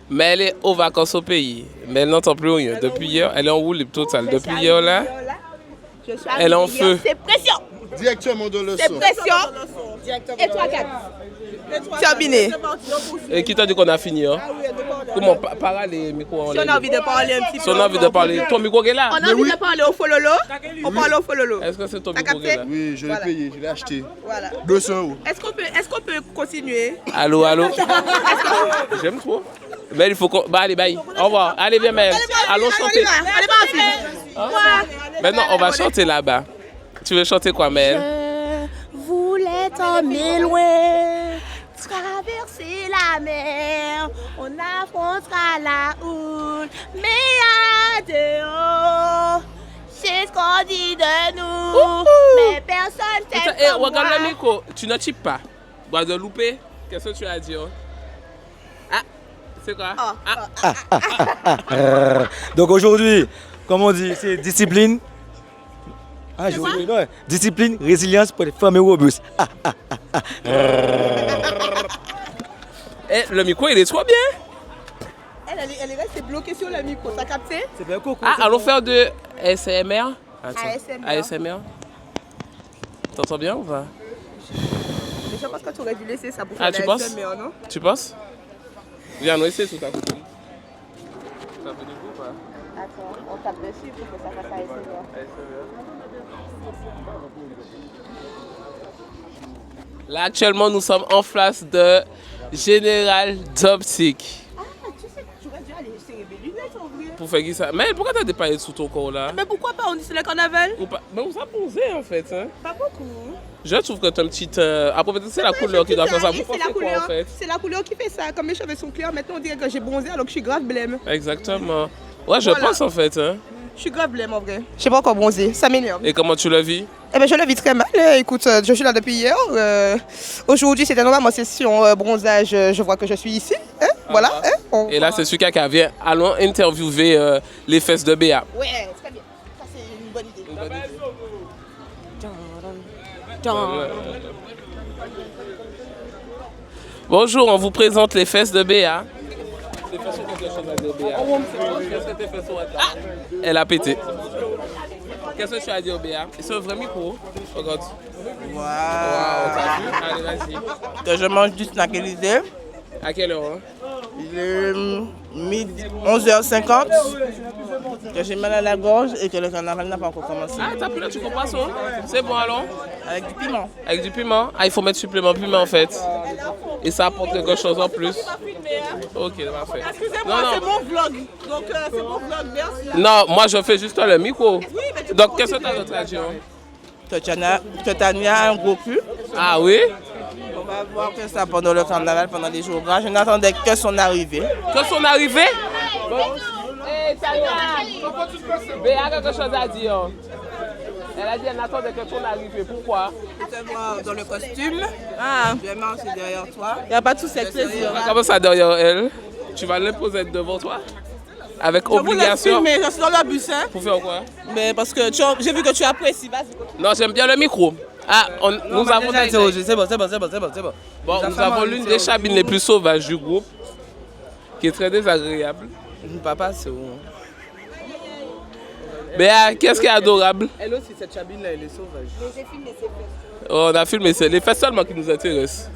Mais elle est aux vacances au pays. Mais elle n'entend plus rien. Depuis hier, elle est en roue libre totale. Depuis hier, là, elle est en feu. C'est pression. Directement de le C'est son. pression. Et 3-4. Terminé. Et qui t'a dit qu'on a fini, hein? Comment? Parle les micros en Si on a envie de parler un petit peu. Si on a envie de parler. Ton micro est là? On a envie de parler au fololo. On parle au fololo. Est-ce que c'est ton T'as micro qui est capté? là? Oui, je l'ai payé, je l'ai acheté. Voilà. 200 €. Est-ce qu'on peut continuer? Allô? J'aime trop. Mais il faut qu'on... Bah allez, bye. Au revoir. Allez, viens, Mel. Allons chanter. Allez, vas-y. Maintenant, on va chanter là-bas. Tu veux chanter quoi, Mel? Je voulais t'emmener loin, traverser la mer, on affrontera la houle, mais à dehors, c'est ce qu'on dit de nous, mais personne t'aime Eh, comme regarde le moi. micro. Tu ne types pas. Guadeloupe, qu'est-ce que tu as dit? Ah, c'est quoi? Donc aujourd'hui, comme on dit, c'est discipline. Ah, j'ai oublié, non, discipline, résilience pour les femmes robustes. Eh, le micro, il est trop bien. Elle est restée bloquée sur le micro. T'as capté? C'est bien coco. Ah, allons faire de ASMR. ASMR. ASMR. T'entends bien ou pas? Mais je pense que tu aurais dû laisser ça pour Ah, faire tu la penses? ASMR, non? Tu penses? Viens, nous essayer sous ta coupe. Ça fait du coup ou pas? Attends, on tape dessus pour que ça fasse ASMR. Là, actuellement, nous sommes en face de Général d'Optique. Ah, tu sais, tu aurais dû aller serrer mes lunettes en vrai. Pour faire qui ça? Mais pourquoi t'as des paillettes sous ton corps là? Mais pourquoi pas? On dit c'est le carnaval. Mais on s'est posé en fait. Hein? Pas beaucoup. Je trouve que t'as une petite. Après, peut-être c'est la couleur qui doit faire ça. Vous C'est pensez la quoi couleur. en fait? C'est la couleur qui fait ça. Comme mes cheveux sont clairs, maintenant on dirait que j'ai bronzé alors que je suis grave blême. Exactement. Ouais, je Voilà. pense en fait. Hein? Je suis grave blême en vrai. Je suis pas encore bronzée, ça m'énerve. Et comment tu le vis? Eh ben, je le vis très mal. Écoute, je suis là depuis hier. Aujourd'hui, c'était normalement session bronzage. Je vois que je suis ici. Hein? Voilà. Hein? Et là, c'est Suka qui vient. Allons interviewer les fesses de Béa. Ouais, très bien. Ça, c'est une bonne idée. Bonjour, on vous présente les fesses de Béa. Elle a pété. Qu'est-ce que tu as dit au Béa? C'est un vrai micro. Regarde. Waouh, t'as vu? Allez, vas-y. Que je mange du snack Élysée. À quelle heure? Hein? Il est 11h50, que j'ai mal à la gorge et que le carnaval n'a pas encore commencé. Ah, t'as pris là, tu comprends ça? C'est bon alors? Avec du piment. Avec du piment? Ah, il faut mettre supplément piment en fait. Et ça apporte quelque chose en plus. Ok, parfait. Excusez-moi, c'est mon vlog. Donc c'est mon vlog, merci. Non, moi je fais juste le micro. Donc qu'est-ce que tu as d'autre à dire? Que Tania a un gros cul. Ah oui? On va voir que ça pendant le carnaval, pendant les jours gras. Je n'attendais que son arrivée. Que son arrivée? Hé, Tania! Béa a quelque chose à dire. Elle a dit qu'elle n'attendait que ton arrivée. Pourquoi? Je te vois dans le costume. Ah, vraiment, c'est derrière toi. Il n'y a pas tout cette plaisir. Comment ça derrière elle? Tu vas l'imposer devant toi? Avec obligation? Mais je suis dans le bus, hein. Pour faire quoi? Mais parce que j'ai vu que tu apprécies. Vas-y. Non, j'aime bien le micro. Ah, nous avons déjà interrogé. C'est bon. Bon, nous avons l'une des chabines les plus sauvages du groupe, qui est très désagréable. Papa, c'est où? Mais qu'est-ce qui est adorable? Elle aussi, cette chabine-là, elle est sauvage. J'ai filmé ses fesses. Oh, on a filmé les fesses seulement qui nous intéressent.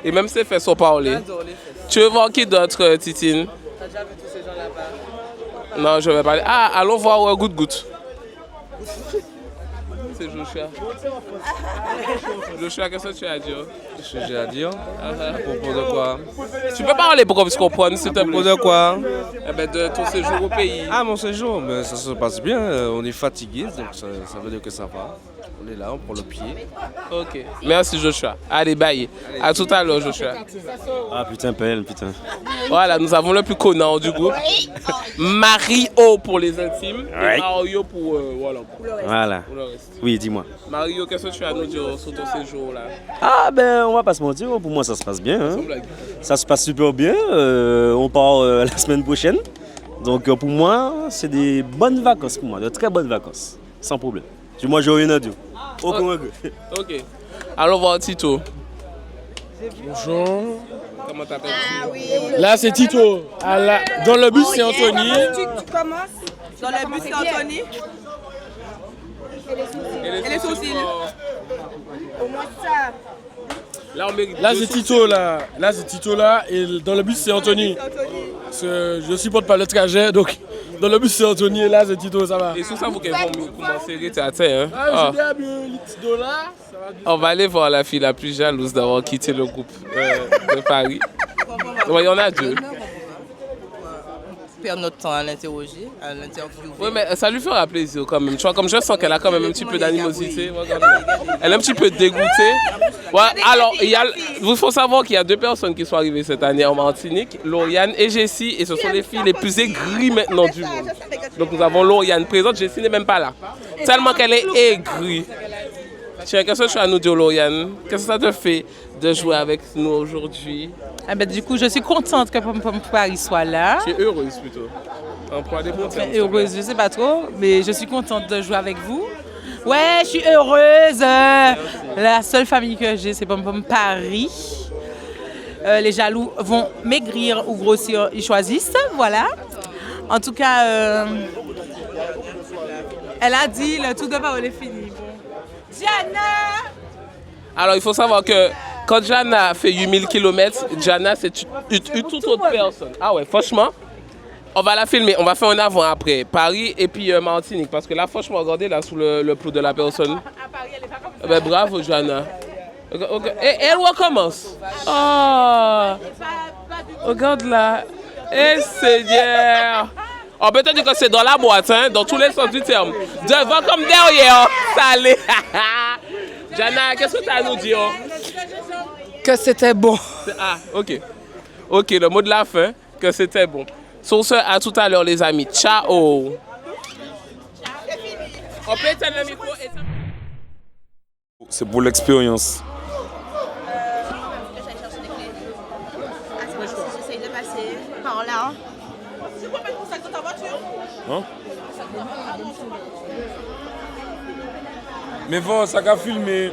Et même ses fesses sont parlées. J'adore les fesses. Tu veux voir qui d'autre, Titine? T'as déjà vu tous ces gens là-bas? Non, je vais parler. Ah, allons voir Goutte. C'est Joshua. Joshua, qu'est-ce que tu as à dire? Qu'est-ce que j'ai à dire? À propos de quoi? Tu peux parler pour qu'on puisse comprendre, s'il te plaît. À propos de quoi? Eh ben, de ton séjour au pays. Ah, mon séjour, mais ça se passe bien. On est fatigué, donc ça veut dire que ça va. On est là, on prend le pied. Ok. Merci, Joshua. Allez, bye. À tout à l'heure, Joshua. Ah, putain, PL. Voilà, nous avons le plus connard du groupe. Mario pour les intimes. Et Mario pour, Voilà. pour le reste. Oui, dis-moi. Mario, qu'est-ce que tu as à nous dire sur ton séjour là? Ah, ben, on va pas se mentir. Pour moi, ça se passe bien. Hein. Ça se passe super bien. On part la semaine prochaine. Donc, pour moi, c'est des bonnes vacances pour moi. De très bonnes vacances. Sans problème. Du moins, j'ai rien à dire. Aucun regret. Ok. Allons voir Tito. Bonjour. Comment t'appelles? Là, c'est Tito. Dans le bus, c'est Anthony. Tu commences. Dans le bus, c'est Anthony. Et les sourcils. Au moins ça. Là, c'est Tito, là. Là, c'est Tito, là. Et dans le bus, c'est Anthony. Parce que je supporte pas le trajet, donc dans le bus, c'est Anthony. Et là, c'est Tito, ça va. Et sous ça, vous vont commencer à terre. Ah, j'ai bien les petits dollars. On va aller voir la fille la plus jalouse d'avoir quitté le groupe de Paris. Il y en a deux. Perdre notre temps à l'interroger, à l'interviewer. Oui, mais ça lui fera plaisir quand même. Tu vois, comme je sens qu'elle a quand même un petit peu d'animosité. Elle est un petit peu dégoûtée. Ouais, alors, il faut savoir qu'il y a deux personnes qui sont arrivées cette année en Martinique, Lauriane et Jessie, et ce sont les filles les plus aigries maintenant du monde. Donc nous avons Lauriane présente, Jessie n'est même pas là. Tellement qu'elle est aigrie. Tiens, qu'est-ce que tu as à nous dire, Lauriane? Qu'est-ce que ça te fait de jouer avec nous aujourd'hui? Ah ben, du coup, je suis contente que Pom Pom Paris soit là. Tu es heureuse plutôt. Emploi des bons termes. Heureuse, je sais pas trop, mais je suis contente de jouer avec vous. Ouais, je suis heureuse. La seule famille que j'ai, c'est Pom Pom Paris. Les jaloux vont maigrir ou grossir, ils choisissent, voilà. En tout cas, elle a dit le tour de parole est fini. Jana! Alors, il faut savoir que quand Jana fait 8000 km, Jana, c'est une toute autre personne. Ah ouais, franchement, on va la filmer. On va faire un avant-après. Paris et puis Martinique. Parce que là, franchement, regardez là sous le plou de la personne. Ben, bravo, Jana. Okay. Et elle recommence. Oh! Regarde là. Eh, Seigneur! On peut te dire que c'est dans la boîte, hein, dans tous les sens du terme. Devant comme derrière. Salé. Jana, qu'est-ce que tu as à nous dire? Que c'était bon. Ah, ok. Ok, le mot de la fin, que c'était bon. Sur ce, à tout à l'heure, les amis. Ciao. On peut éteindre le micro et... C'est pour l'expérience. J'essaye de passer par là. Tu peux mettre mon sac dans ta voiture? Hein? Mais bon, ça a filmé.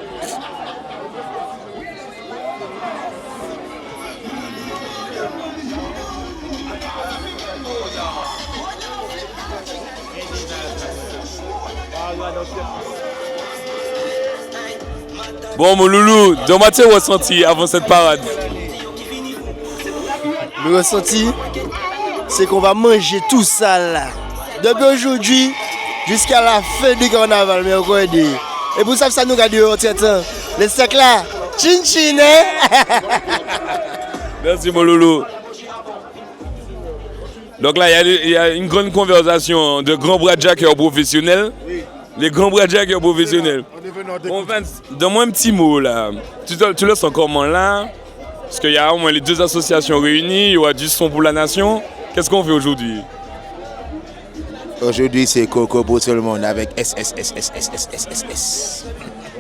Bon, mon loulou, dis-moi tes ressentis avant cette parade. Le ressenti, c'est qu'on va manger tout ça là. Depuis aujourd'hui jusqu'à la fin du carnaval, mais encore aider. Et pour ça nous garde au temps. Les steaks là, chin chin, hein? Merci mon loulou. Donc là, il y a une grande conversation de grands bradjackers professionnels. Les grands bradjackers professionnels. Bon, Vince, donne-moi un petit mot là. Tu le sens comment là? Parce qu'il y a au moins les deux associations réunies, il y aura du son pour la nation. Qu'est-ce qu'on fait aujourd'hui? Aujourd'hui, c'est Coco pour tout le monde avec SSSSSSSS.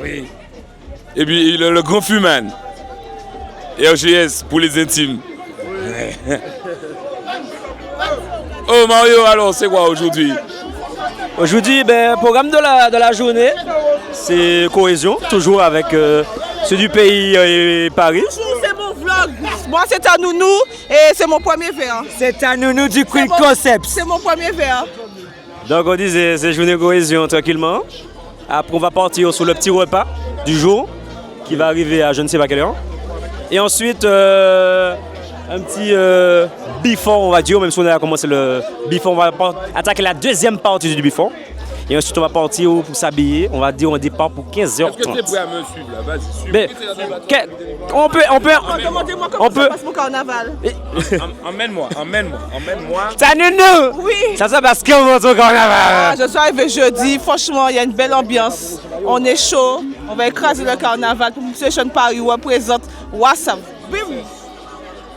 Oui. Et puis le grand Fuman. RGS pour les intimes. Oui. Oh Mario, alors c'est quoi aujourd'hui? Aujourd'hui, programme de la journée, c'est cohésion, toujours avec ceux du pays et Paris. C'est mon vlog. Moi, c'est un nounou et c'est mon premier verre. C'est un nounou du Queen Concept. C'est mon premier verre. Donc on dit c'est journée cohésion tranquillement. Après on va partir sur le petit repas du jour qui va arriver à je ne sais pas quelle heure. Et ensuite un petit before on va dire, même si on a commencé le before, on va attaquer la deuxième partie du before. Et ensuite on va partir pour s'habiller, on va dire on départ pour 15h30. Est-ce que tu es prêt à me suivre là? Vas-y, suis-moi. Demandez-moi comment ça passe mon carnaval. Emmène-moi. Ça nous. Oui. Ça se passe comment ton carnaval? Je suis arrivé jeudi, franchement il y a une belle ambiance. On est chaud, on va écraser le carnaval pour Session Paris où on présente WhatsApp.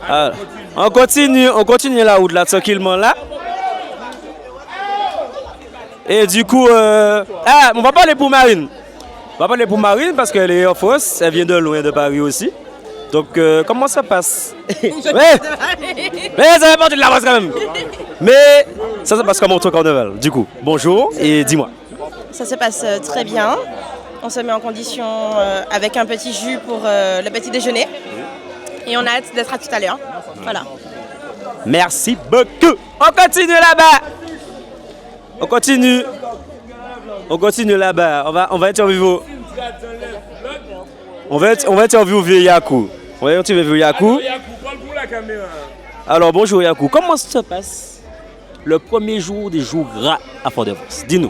Alors, on continue la route là tranquillement là. Et du coup, on va parler pour Marine. On va parler pour Marine parce qu'elle est en France, elle vient de loin de Paris aussi. Donc comment ça passe? Mais ça fait partie de la France quand même. Mais ça se passe comment ton carnaval? Du coup, bonjour et dis-moi. Ça se passe très bien. On se met en condition avec un petit jus pour le petit déjeuner. Et on a hâte d'être à tout à l'heure. Voilà. Merci beaucoup. On continue là-bas. On continue là-bas. On va interviewer. On va interviewer Yakou. Alors bonjour Yakou. Comment ça se passe le premier jour des jours gras à Fort-de-France? Dis-nous.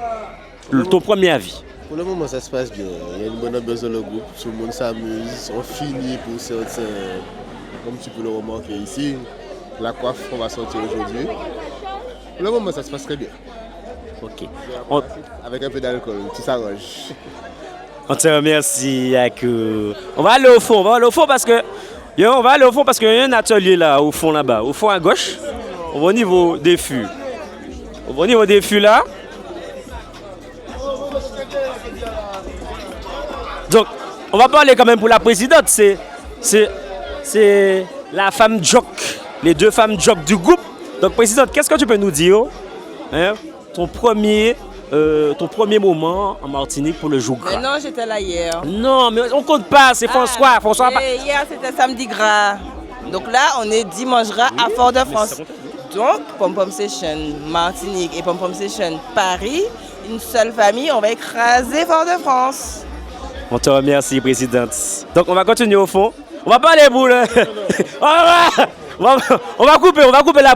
Ton premier avis. Pour le moment, ça se passe bien. Il y a une bonne ambiance dans le groupe. Tout le monde s'amuse. On finit pour sortir, comme tu peux le remarquer ici. La coiffe qu'on va sortir aujourd'hui. Pour le moment, ça se passe très bien. Ok. Avec un peu d'alcool, tout s'arrange. On te remercie, Yakou. On va aller au fond parce que il y a un atelier là, au fond là-bas, au fond à gauche. On va au niveau des fûts. Là. Donc, on va parler quand même pour la présidente. C'est la femme jock, les deux femmes jock du groupe. Donc, présidente, qu'est-ce que tu peux nous dire, hein, ton premier moment en Martinique pour le jour gras? Mais non, j'étais là hier. Non, mais on compte pas, c'est François. Hier, c'était samedi gras. Donc là, on est dimanche gras à Fort-de-France. Donc, Pom Pom Session Martinique et Pom Pom Session Paris, une seule famille, on va écraser Fort-de-France. On te remercie, présidente. Donc, on va continuer au fond. On va pas aller pour le... on va couper la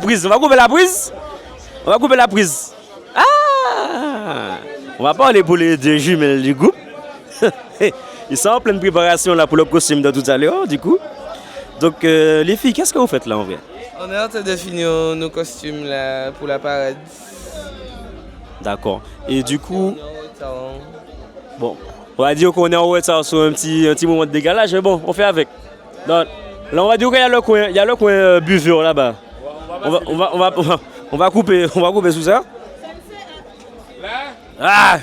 prise. Ah! On va pas aller pour les deux jumelles du groupe. Ils sont en pleine préparation là pour le costume de tout à l'heure, du coup. Donc, les filles, qu'est-ce que vous faites là en vrai? On est en train de finir nos costumes là pour la parade. D'accord. Et du coup, bon, on va dire qu'on est en retard sur un petit moment de décalage, mais bon, on fait avec. Donc, là, on va dire qu'il y a le coin buveur là-bas. On va couper sous ça. Ah,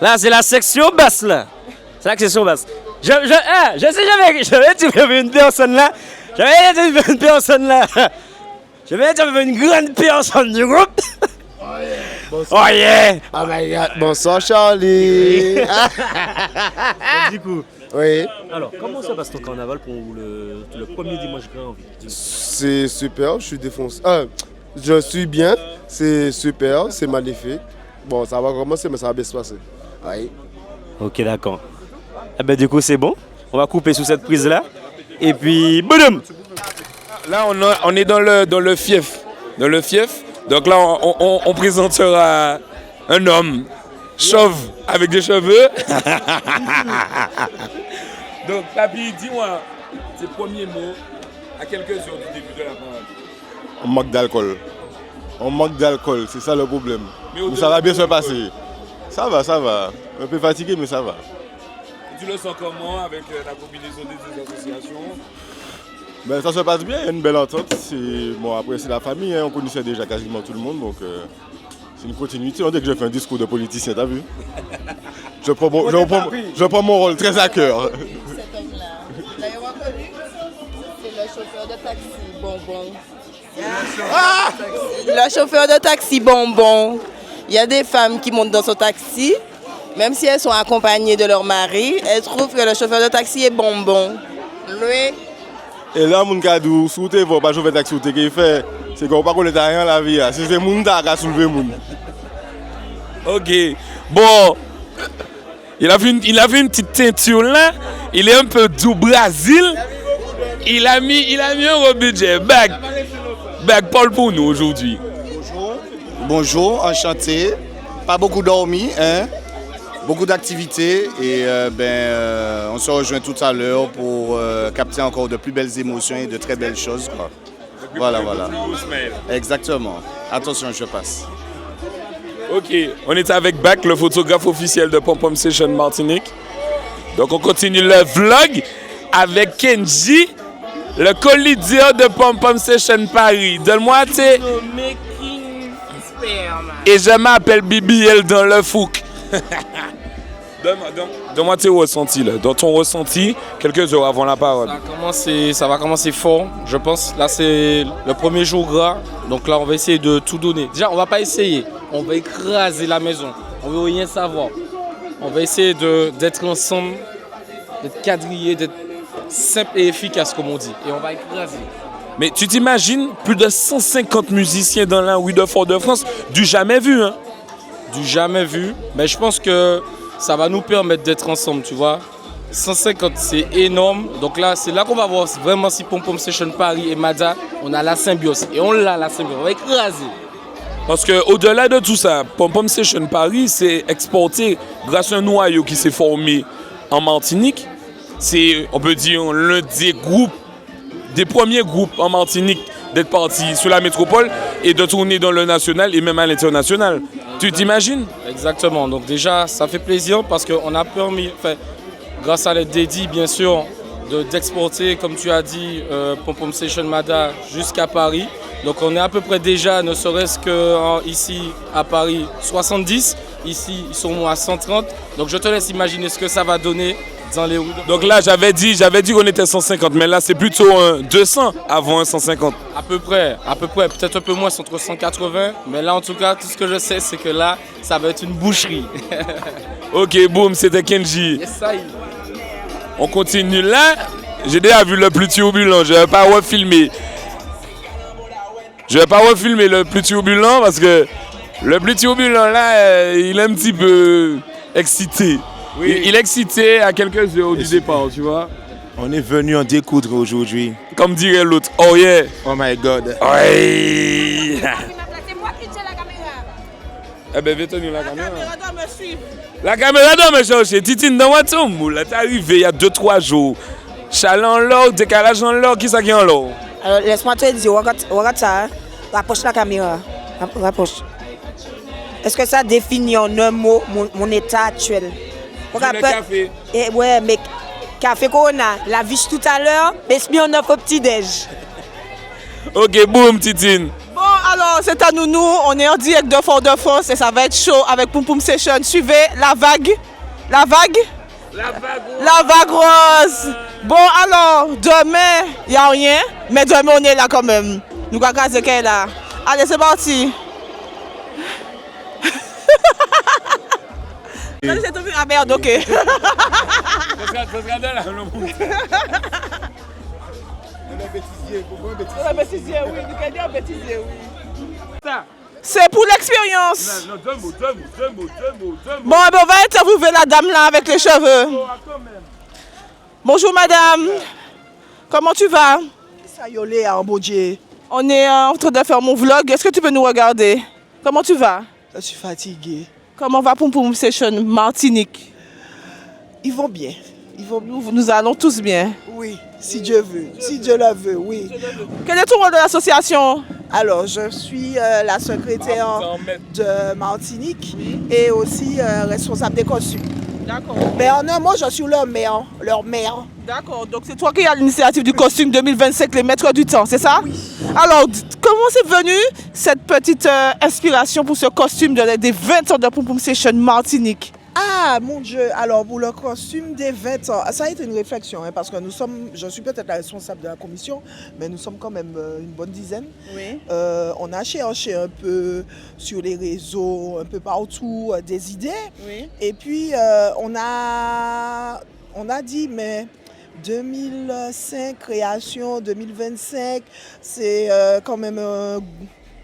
là, c'est la section basse là. C'est la section basse. Je vais interviewer une personne là. Je vais interviewer une grande personne du groupe. Bonsoir. Oh yeah! Oh my God. Bonsoir Charlie. Du coup, oui. Alors, comment ça passe ton carnaval pour le premier dimanche gras en ville? C'est super, je suis défoncé. Je suis bien, c'est super, c'est magnifique. Bon, ça va commencer, mais ça va bien se passer. Oui. Ok, d'accord. Eh ben, du coup, c'est bon. On va couper sous cette prise-là. Et puis, boum! là on est dans le fief. Dans le fief. Donc là, on présentera un homme chauve avec des cheveux. Donc, Papi, dis-moi tes premiers mots à quelques heures du début de la parade. On manque d'alcool. On manque d'alcool, c'est ça le problème. Mais ça va bien se passer. Ça va. Un peu fatigué, mais ça va. Tu le sens comment avec la combinaison des deux associations? Ben, ça se passe bien, il y a une belle entente. Bon, après, c'est la famille, hein, on connaissait déjà quasiment tout le monde, donc c'est une continuité. On dit que je fais un discours de politicien, t'as vu? Je prends mon rôle très à cœur. Cet homme-là, vous l'avez reconnu? C'est le chauffeur de taxi Bonbon. Le chauffeur de taxi Bonbon. Il y a des femmes qui montent dans son taxi, même si elles sont accompagnées de leur mari, elles trouvent que le chauffeur de taxi est Bonbon. Lui. Et là, mon cadou, si vous ne pas chauffeur de taxi, qui fait, c'est qu'on ne connaît pas rien la vie. C'est le monde qui a soulevé le monde. Ok. Bon. Il a vu une petite teinture là. Il est un peu du Brésil. Il a mis un gros budget. Bag, parle pour nous aujourd'hui. Bonjour, enchanté. Pas beaucoup dormi, hein? Beaucoup d'activités et on se rejoint tout à l'heure pour capter encore de plus belles émotions et de très belles choses, quoi. Voilà. Exactement. Attention, je passe. Ok, on est avec Bac, le photographe officiel de Pom Pom Session Martinique. Donc on continue le vlog avec Kenji, le co-leader de Pom Pom Session Paris. Donne-moi tes... Et je m'appelle BBL dans le Fouque. Donne-moi tes ressentis là. Dans ton ressenti, quelques heures avant la parade. Ça va commencer fort, je pense. Là, c'est le premier jour gras. Donc là, on va essayer de tout donner. Déjà, on va pas essayer. On va écraser la maison. On veut rien savoir. On va essayer d'être ensemble, d'être quadrillé, d'être simple et efficace, comme on dit. Et on va écraser. Mais tu t'imagines plus de 150 musiciens dans la rue de Fort-de-France, du jamais vu, hein? Du jamais vu. Mais je pense que ça va nous permettre d'être ensemble, tu vois. 150, c'est énorme. Donc là, c'est là qu'on va voir vraiment si Pom Pom Session Paris et Mada, on a la symbiose. Et on l'a, la symbiose. On va écraser. Parce qu'au-delà de tout ça, Pom Pom Session Paris, c'est exporté grâce à un noyau qui s'est formé en Martinique. C'est, on peut dire, l'un des premiers groupes en Martinique d'être parti sur la métropole et de tourner dans le national et même à l'international. Tu t'imagines? Exactement. Donc déjà, ça fait plaisir parce qu'on a permis, grâce à l'aide d'Eddie, bien sûr, d'exporter, comme tu as dit, Pom Pom Session Mada jusqu'à Paris. Donc on est à peu près déjà, ne serait-ce qu'ici à Paris, 70. Ici, ils sont à 130. Donc je te laisse imaginer ce que ça va donner dans les rues. Donc là, j'avais dit qu'on était 150, mais là, c'est plutôt 200 avant un 150. À peu près, peut-être un peu moins, c'est entre 180. Mais là, en tout cas, tout ce que je sais, c'est que là, ça va être une boucherie. Ok, boum, c'était Kenji. Yes, ça y est. On continue là. J'ai déjà vu le plus turbulent, je ne vais pas refilmer. Je ne vais pas refilmer le plus turbulent parce que le plus turbulent là, il est un petit peu excité. Oui. Il est excité à quelques heures du départ, tu vois. On est venu en découdre aujourd'hui. Comme dirait l'autre, oh yeah. Oh my God. Oui. C'est moi qui tiens la caméra. Eh ben, viens tenir la caméra. La caméra doit me suivre. La caméra doit me chercher. Titine, dans moi, ton moule. T'es arrivé il y a 2-3 jours. Chalet en l'or, décalage en l'or, qui ça qui est en l'or? Alors, laisse-moi te dire, regarde ça. Hein? Rapproche la caméra. Rapproche. Est-ce que ça définit en un mot mon état actuel? Le café. Ouais, mais café Corona, la viche tout à l'heure, mais on a fait petit-déj. Ok, boum, Titine. Bon, alors, c'est à nous, on est en direct de Fort-de-France et ça va être chaud avec Pom Pom Session. Suivez la vague. La vague? La vague rose. Bon, alors, demain, il n'y a rien, mais demain, on est là quand même. Nous allons caser qu'elle est là. Allez, c'est parti. Ah merde, ok. C'est pour l'expérience. Bon, on va interviewer la dame là avec les cheveux. Bonjour madame. Comment tu vas? ça y est, en bon Dieu. On est en train de faire mon vlog. Est-ce que tu peux nous regarder? Comment tu vas? Je suis fatiguée. Comment va Pom Pom Session Martinique? Ils vont bien. Nous allons tous bien. Oui, si Dieu veut. Si Dieu le veut, oui. Quel est ton rôle de l'association? Alors, je suis la secrétaire de Martinique et aussi responsable des costumes. D'accord. Mais en un mot, je suis leur maire. D'accord, donc c'est toi qui as l'initiative du costume 2025, les maîtres du temps, c'est ça? Oui. Alors, comment c'est venu cette petite inspiration pour ce costume des 20 ans de Pom Pom Session Martinique? Ah, mon Dieu. Alors, pour le costume des 20 ans, ça a été une réflexion, hein, parce que je suis peut-être la responsable de la commission, mais nous sommes quand même une bonne dizaine. Oui. On a cherché un peu sur les réseaux, un peu partout, des idées. Oui. Et puis, on a dit, mais 2005, création, 2025, c'est quand même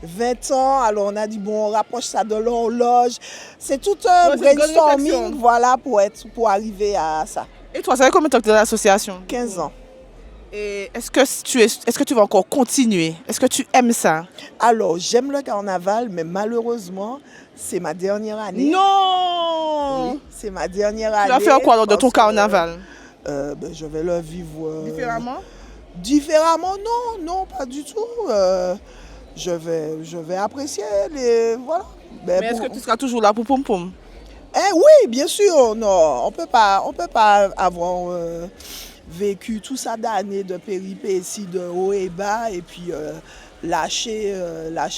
20 ans, alors on a dit, bon, on rapproche ça de l'horloge. C'est tout un brainstorming, voilà, pour arriver à ça. Et toi, ça fait combien de temps que tu es dans l'association? 15 ans. Et est-ce que tu vas encore continuer? Est-ce que tu aimes ça? Alors, j'aime le carnaval, mais malheureusement, c'est ma dernière année. Non! Oui, c'est ma dernière année. Tu vas faire quoi alors de ton carnaval? Je vais le vivre... Différemment? Différemment, non, pas du tout. Je vais apprécier les... Voilà. Mais est-ce que tu seras toujours là pour Pom Pom? Oui, bien sûr. Non, on peut pas avoir vécu tout ça d'années de péripéties, de haut et bas, et puis lâcher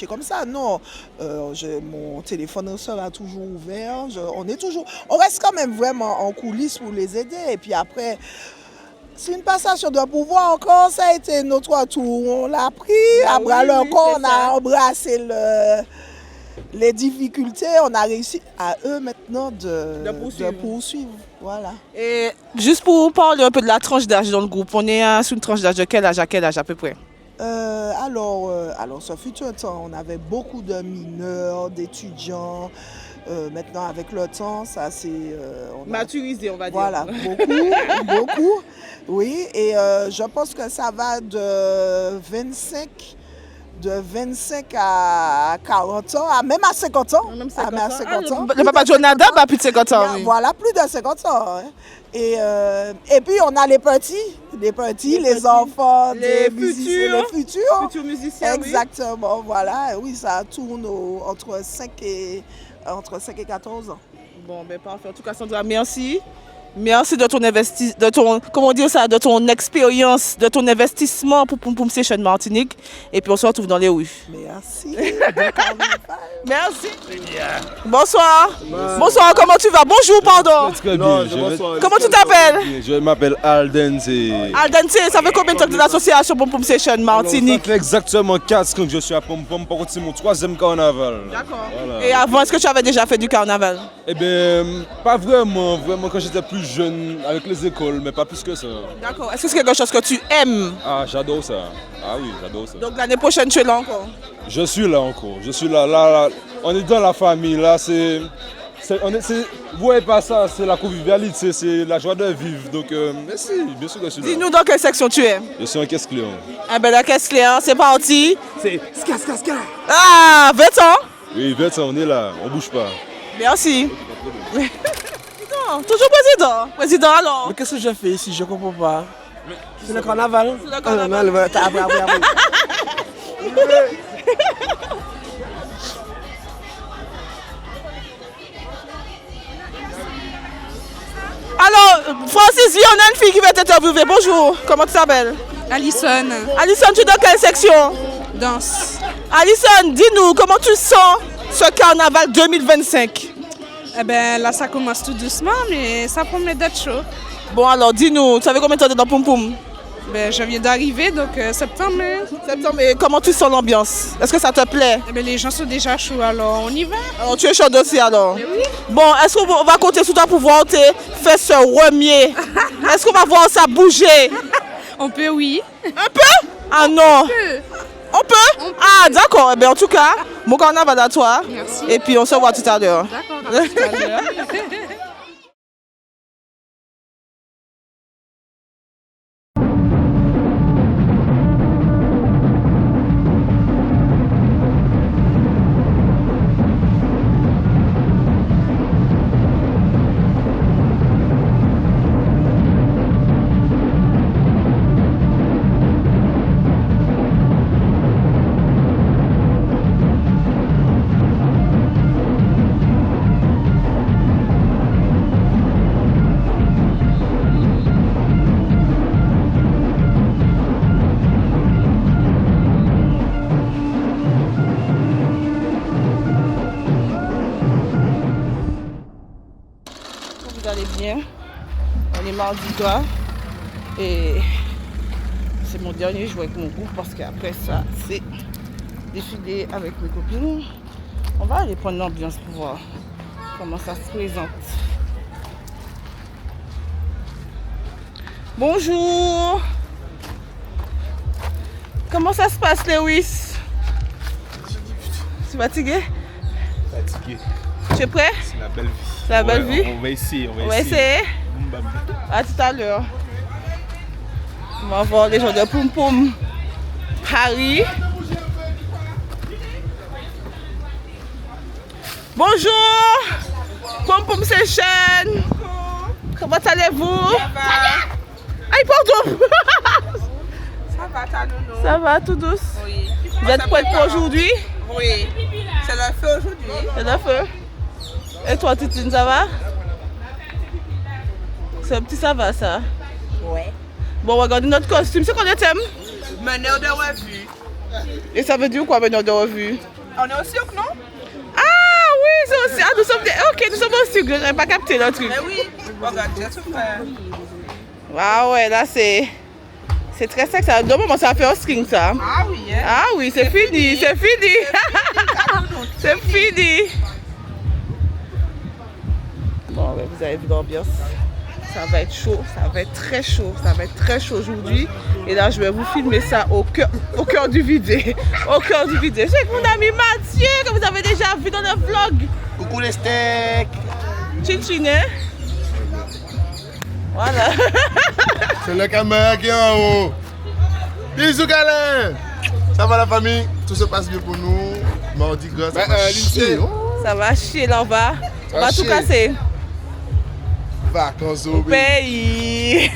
comme ça. Non, mon téléphone sera toujours ouvert. On reste quand même vraiment en coulisses pour les aider. Et puis après... C'est une passation de pouvoir encore, ça a été notre tour. On l'a pris à bras le corps, on a embrassé les difficultés, on a réussi à eux maintenant de poursuivre. Voilà. Et juste pour parler un peu de la tranche d'âge dans le groupe, on est sous une tranche d'âge de quel âge à peu près? Alors, ça fut un temps, on avait beaucoup de mineurs, d'étudiants. Maintenant, avec le temps, ça c'est... maturisé, on va dire. Voilà, beaucoup. Oui, et je pense que ça va de 25 à 40 ans, même à 50 ans. Même à 50 ans. Le papa Jonathan a plus de 50 ans. Oui. Voilà, plus de 50 ans. Hein. Et puis, on a les petits, les enfants, les futurs musiciens. Exactement, voilà. Oui, ça tourne entre 5 et 14 ans. Bon, ben parfait. En tout cas, Sandra, merci. Merci de ton de ton expérience, de ton investissement pour Pom Pom Session Martinique. Et puis on se retrouve dans les rues. Merci. Merci. Bonsoir. Bonsoir, comment tu vas? Bonjour, pardon. Très bien. Comment tu t'appelles? Je m'appelle Aldense. Aldense, ça fait combien de temps que tu es dans l'association Pom Pom Session Martinique? Ça fait exactement 4 ans que je suis à Pom Pom, pour mon 3e carnaval. D'accord. Voilà. Et avant, est-ce que tu avais déjà fait du carnaval? Eh bien, pas vraiment. Vraiment quand j'étais plus jeune, avec les écoles, mais pas plus que ça. D'accord. Est-ce que c'est quelque chose que tu aimes? Ah, j'adore ça. Ah oui, j'adore ça. Donc l'année prochaine, tu es là encore? Je suis là encore. Je suis là. On est dans la famille, là. Vous voyez pas ça, c'est la convivialité, c'est la joie de vivre. Donc, merci, bien sûr que je suis là. Dis-nous dans quelle section tu es? Je suis en caisse client. Ah ben la caisse client, c'est parti. C'est Ah, 20 ans? Oui, 20 ans, on est là, on bouge pas. Merci. Toujours président. Président alors. Mais qu'est-ce que je fais ici? Je comprends pas. C'est le carnaval. C'est le carnaval. Alors, Francis, on a une fille qui va t'interviewer. Bonjour, comment tu t'appelles? Alison. Alison, tu es dans quelle section? Danse. Alison, dis-nous, comment tu sens ce carnaval 2025? Eh bien, là, ça commence tout doucement, mais ça promet d'être chaud. Bon, alors, dis-nous, tu savais combien de temps tu es dans Pom Pom? Ben, je viens d'arriver, donc septembre. Septembre, et comment tu sens l'ambiance? Est-ce que ça te plaît? Eh bien, les gens sont déjà chauds, alors on y va. Alors, tu es chaude aussi, alors? Mais oui. Bon, est-ce qu'on va compter sur toi pour voir faire ce remier? Est-ce qu'on va voir ça bouger? On peut, oui. Un peu? Ah non. On peut? Ah, d'accord. Eh bien, en tout cas, mon carnaval à toi. Merci. Et puis, on se voit tout à l'heure. D'accord, à tout à l'heure. vous allez bien. On est mardi gras et c'est mon dernier jour avec mon groupe parce qu'après ça, c'est défiler avec mes copines. On va aller prendre l'ambiance pour voir comment ça se présente. Bonjour! Comment ça se passe, Lewis? Tu es fatigué? Fatigué. Tu es prêt? C'est la belle vie. C'est la belle vie? On va essayer. On va essayer? À tout à l'heure. On va voir les gens de Poum Poum Paris. Bonjour! Poum Poum Session! Comment allez-vous? Ça va. Aïe, pardon! Ça va, ta nounou? Ça va, tout douce? Oui. Vous êtes prête pour aujourd'hui? Oui. C'est le feu aujourd'hui. C'est le feu. Et toi, Titine, ça va? C'est un petit ça va, ça? Ouais. Bon, regardez notre costume. C'est quoi le thème? Meneur de revue. Et ça veut dire quoi, meneur de revue? On est au cirque, non? Ah oui, c'est aussi. Ah, nous sommes ok, nous sommes au cirque. Je n'avais pas capté le truc. Mais oui. Regarde, j'ai tout fait. Ah ouais, là, c'est très sexy. À deux moments, ça va faire un string, ça. Ah oui, hein? Ah oui, c'est fini, c'est fini. C'est fini. Bon, ouais, vous avez vu l'ambiance. Ça va être chaud, ça va être très chaud, ça va être très chaud aujourd'hui. Et là, je vais vous filmer ça au cœur du vidé. Au cœur du vidé. J'ai avec mon ami Mathieu, que vous avez déjà vu dans le vlog. Coucou les steaks. Chin chin, hein? Voilà. C'est le caméra qui est en haut. Bisous, câlin. Ça va la famille? Tout se passe bien pour nous. Mardi gras, ça va chier. Ça va chier là, on va tout casser. Vacances au pays.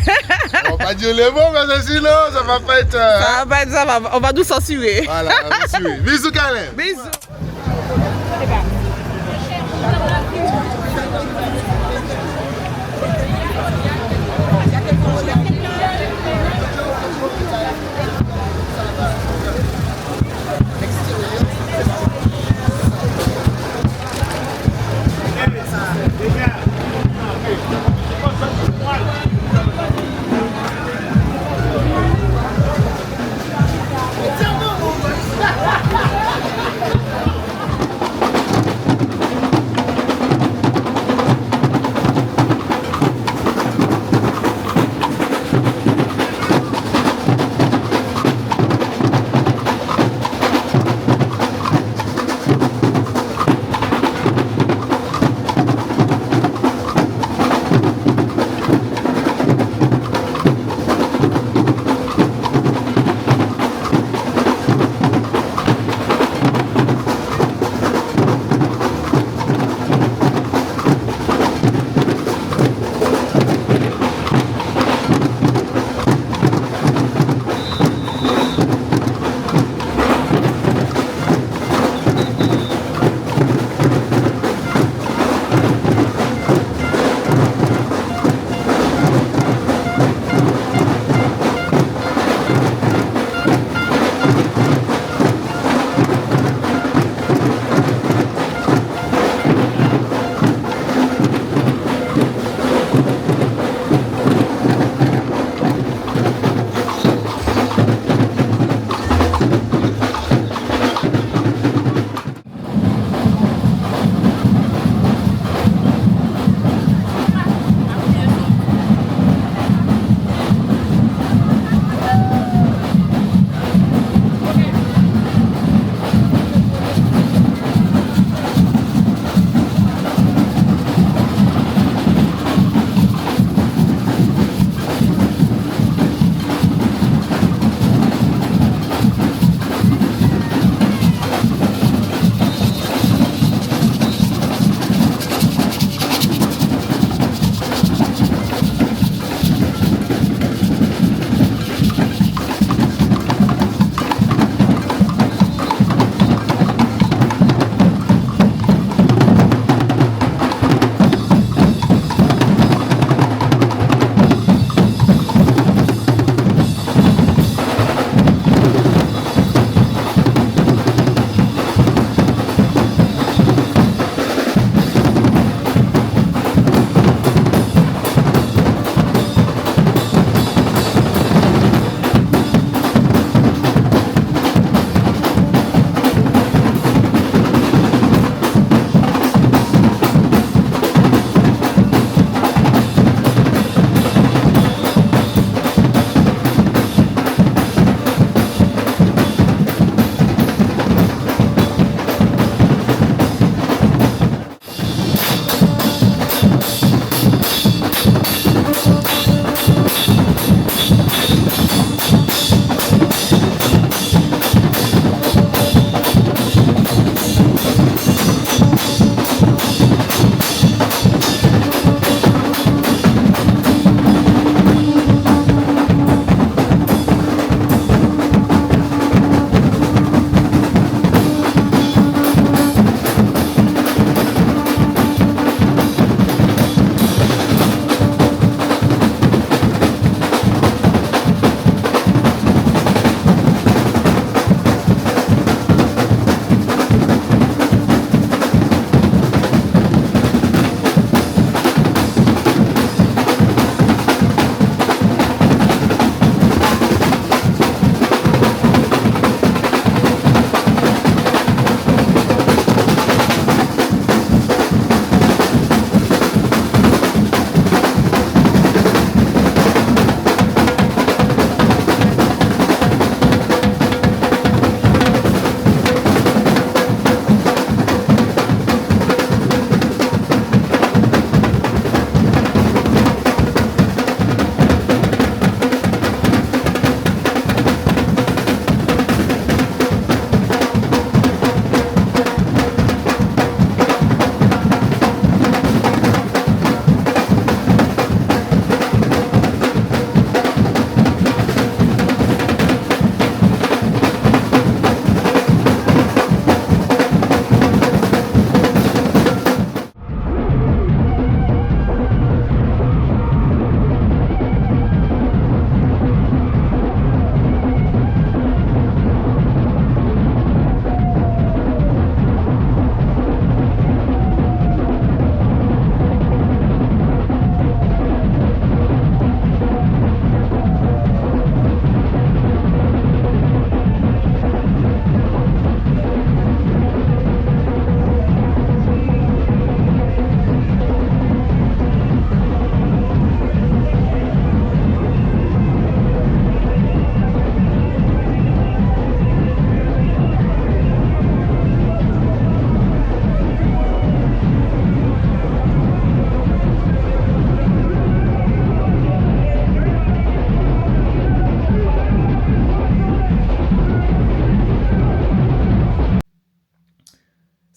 On va pas dire les mots, mais sinon, ça va pas être... Ça va pas être ça, on va nous censurer. Voilà, on va censurer. Bisous, câlin. Bisous.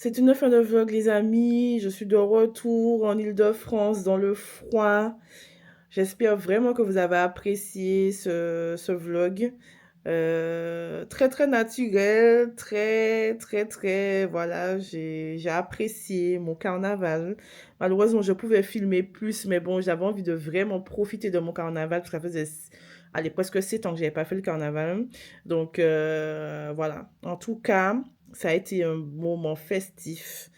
C'est une fin de vlog, les amis. Je suis de retour en Île-de-France, dans le froid. J'espère vraiment que vous avez apprécié ce vlog. Très, très naturel. Très, voilà. J'ai apprécié mon carnaval. Malheureusement, je pouvais filmer plus, mais bon, j'avais envie de vraiment profiter de mon carnaval, parce que ça faisait... Allez, presque 7 ans que je n'avais pas fait le carnaval. Donc, voilà. En tout cas, ça a été un moment festif.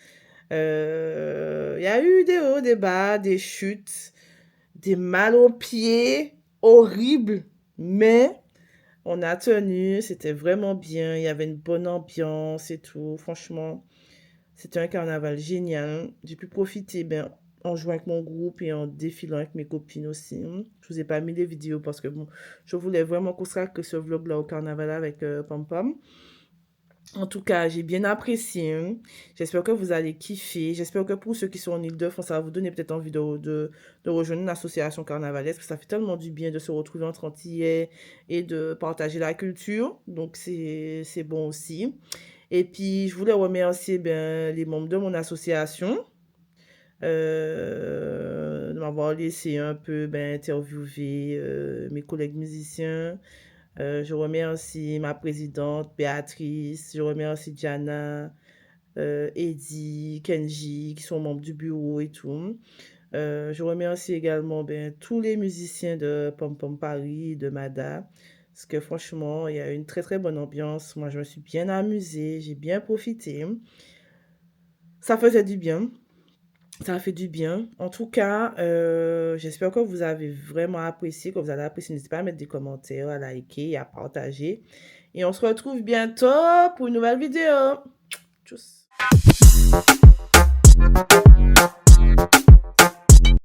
Il y a eu des hauts, des bas, des chutes, des mal aux pieds horribles. Mais on a tenu, c'était vraiment bien. Il y avait une bonne ambiance et tout. Franchement, c'était un carnaval génial. J'ai pu profiter, en jouant avec mon groupe et en défilant avec mes copines aussi. Je vous ai pas mis les vidéos parce que bon, je voulais vraiment consacrer ce vlog-là au carnaval avec Pom Pom. En tout cas, j'ai bien apprécié. J'espère que vous allez kiffer. J'espère que pour ceux qui sont en Île-de-France, ça va vous donner peut-être envie de rejoindre une association carnavalesque. Ça fait tellement du bien de se retrouver entre Antillais et de partager la culture. Donc, c'est bon aussi. Et puis, je voulais remercier les membres de mon association. De m'avoir laissé un peu interviewer mes collègues musiciens. Je remercie ma présidente Béatrice, je remercie Diana, Eddie, Kenji qui sont membres du bureau et tout. Je remercie également tous les musiciens de Pom Pom Paris, de Mada, parce que franchement il y a une très très bonne ambiance. Moi je me suis bien amusée, j'ai bien profité. Ça faisait du bien. Ça a fait du bien. En tout cas, j'espère que vous avez vraiment apprécié, que vous allez apprécier. N'hésitez pas à mettre des commentaires, à liker et à partager. Et on se retrouve bientôt pour une nouvelle vidéo. Tchuss.